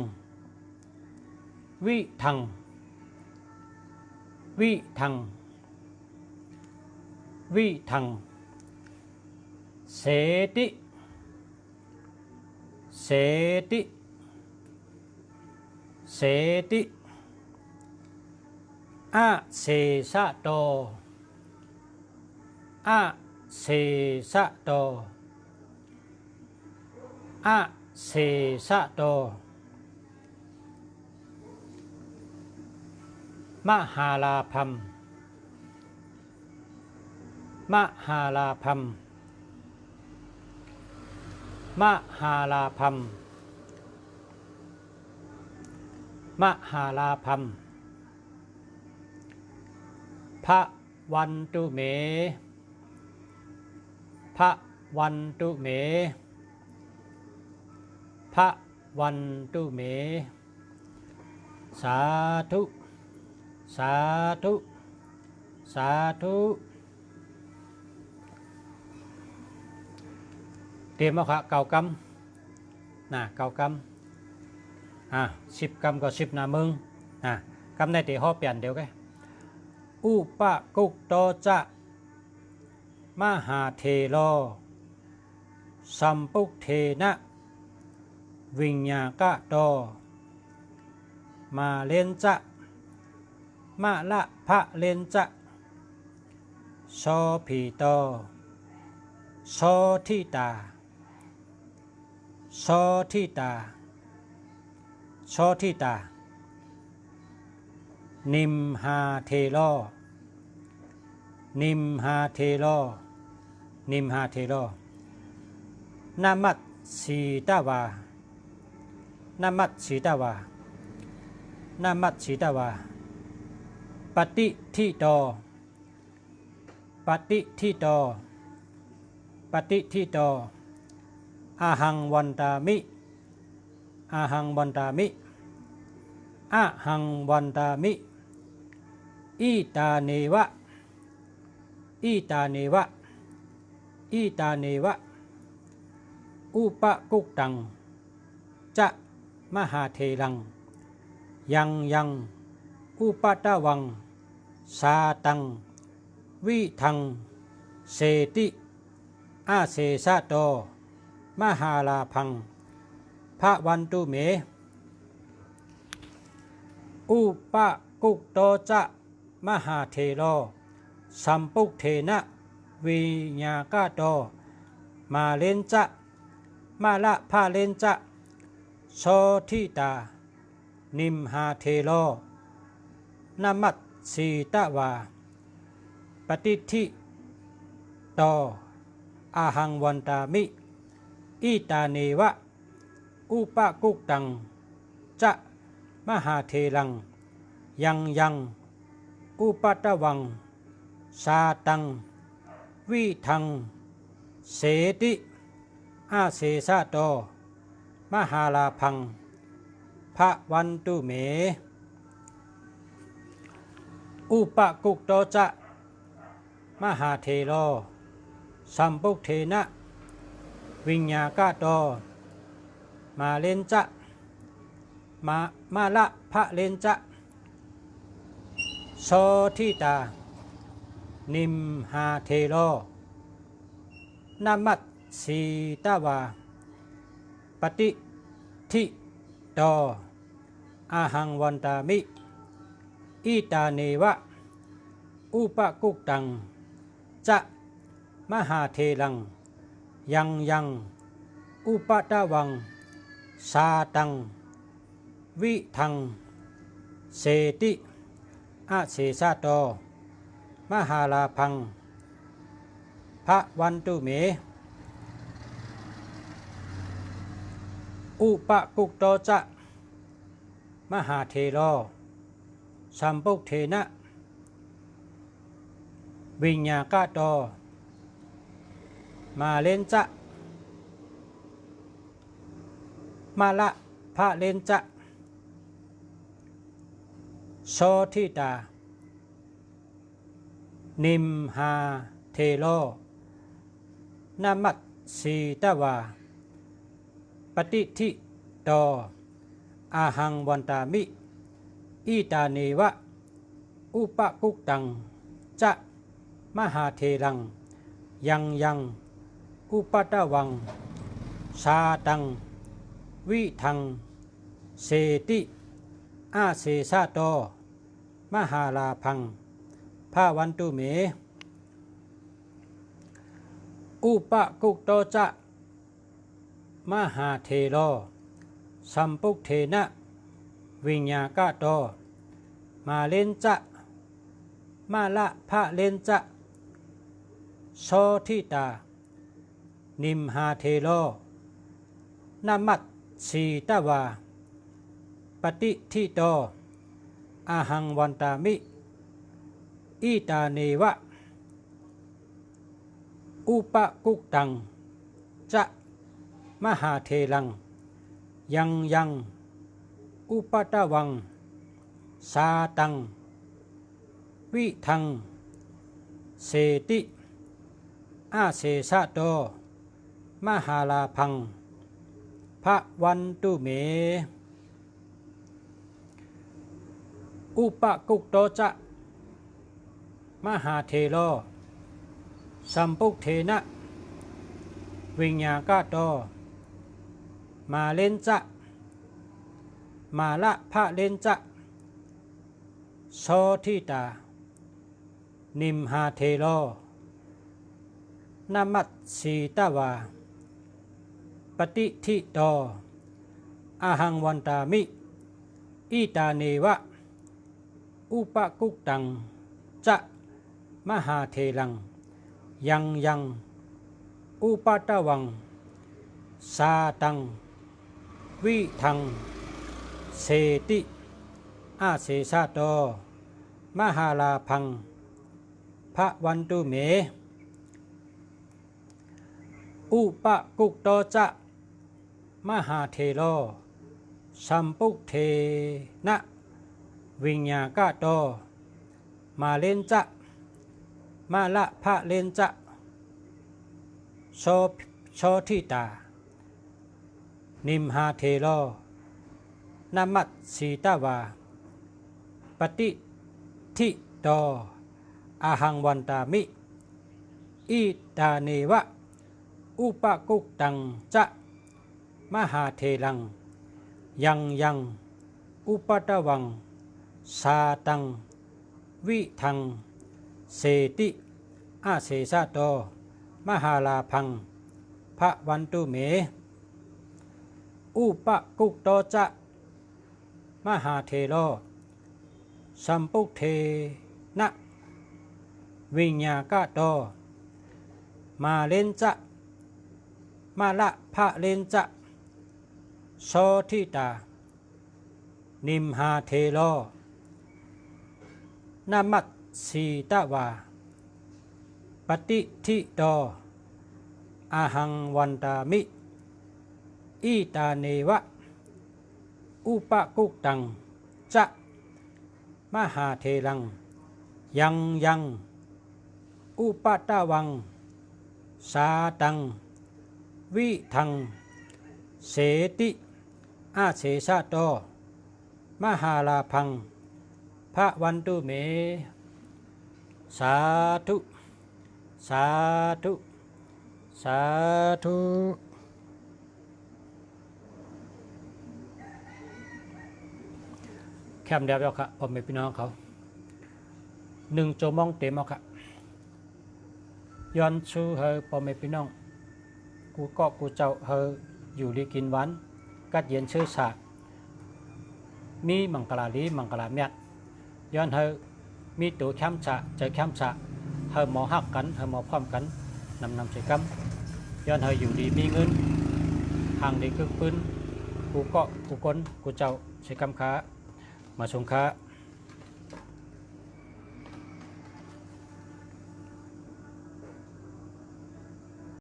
วิทังวิทังวิทังเสติเสติเสติอาเสสะโตอาเสสะโตอาเสสะโตมหาลาภัมมหาลาภัมมหาลาภัมมหาลาภัมพระวันตุเมพระวันตุเมพระวันตุเมสาธุสาธุสาธุเตรียมเอาค่ะเก่ากำนะเก่ากำ10 กำก็10 นามึงกำในตีห่อเปลี่ยนเดี๋ยวกันอุปกุกโตจะมหาเทโลสัมปุกเทนะวิญญากะโตมาเลนจะมาละพระเลนจะโสผีโตโสทิตาโสทิตาโสทิตานิมหาเทโลนิมหาเทโลนิมหาเทโลนามัตสีตาวานามัตสีตาวานามัตสีตาวาปฏิทิโตปฏิทิโตปฏิทิโตอาหังวันตามิอาหังวันตามิอาหังวันตามิอิตาเนวะอิตาเนวะอิตาเนวะอุปกุกตังจะมหาเทลังยังยังอุปตะวังสาตังวิทังเสติอาเสสะโตมหาลาภังพระวันตุเมอุปกุกโตจะมหาเทโลสัมปุกเทนะวิญญากะโตมาเลนจะมาละพาเลนจะโสทิตานิมหาเทโลนามัตสีตะวาปฏิทิโตอาหังวันตามิอิตาเนวะอุปกุกตังจะมหาเทลังยังยังอุปตะวัง สาตังวิทังเสติอาเสสะโตมหาลาพังพระวันตุเมอุปกุกโตจะมหาเทโลสัมปุกเทนะวิญญากาโตมาเลนจะมาละพระเลนจะโสทิตานิมหาเทโลนามัตสีตาวาปฏิทิโตอาหังวันตามิอิตาเนวะอุปกุกตังจะมหาเทลังยังอุปตะวังสาตังวิทังเสติอาเสสะโตมหาลาพังพระวันตุเมอุปกุกโตจะมหาเทโลสัมปุกเทนะวิญญากาโตมาเลนจะมาละพระเลนจะโสทิตานิมหาเทโลนามัตสีตวาปฏิทิโตอาหังวันตามิอิตาเนวะอุปกุกตังจะมหาเทลังยังอุปตะวังสาตังวิทังเสติอาเสสะโตมหาลาพังพระวันตุเมอุปกุกโตจะมหาเทโลสัมปุกเทนะวิญญากาโตมาเลนจะมาละพระเลนจะโสทิตานิมหาเทโลนามัตสีตวาปฏิทิโตอาหังวันตามิอิตาเนวะอุปกุกตังจะมหาเทลังยังอุปตะวังสาตังวิทังเสติอาเสสะโตมหาลาพังพระวันตุเมอุปกุกโตจะมหาเทโลสัมปุกเทนะวิญญากาโตมาเลนจะมาละพระเลนจะโสทิตานิมหาเทโลนามัตสีตวาปฏิทิโตอาหังวันตามิอิตาเนวะอุปกุกตังจะมหาเทลังยังอุปตะวังสาตังวิทังเสติอาเสสะโตมหาลาพังพระวันตุเมอุปกุกโตจะมหาเทโลสัมปุกเทนะวิญญากาโตมาเลนจะมาละพระเลนจะโสทิตานิมหาเทโลนามัตสีตวาปฏิทิโตอาหังวันตามิอิตาเนวะอุปกุกตังจะมหาเทลังยังอุปตะวังสาตังวิทังเสติอาเสสะโตมหาลาพังพระวันตุเมอุปกุกโตจะมหาเทโลสัมปุกเทนะวิญญากาโตมาเลนจะมาละพระเลนจะโสทิตานิมหาเทโลนามัตสีตวา ปฏิทิโตอาหังวันตามิอีตาเนวะอุปกุกตังจะมหาเทลังยังอุปตาวังสาตังวิทังเสติอาเสสะโตมหาลาพังพระวันตุเมสาธุสาธุสาธุแคมเดียวแล้วครับพ่อแม่พี่น้องเขา1 ชั่วโมงเต็มแล้วครับย้อนชูเฮอพ่อแม่พี่น้องกูเกาะกูเจ้าเฮออยู่ดีกินหวานกัดเย็นชื่อสามีมังกลาลีมังกลาเมียดย้อนเฮอมีตัวแคมสะเจอแคมสะเฮอหมอหักกันเฮอหมอพร้อมกันนำใส่กำย้อนเฮออยู่ดีมีเงินห่างดีคือปืนกูเกาะกูก้นกูเจ้าใช้กำค้ามาสงค้า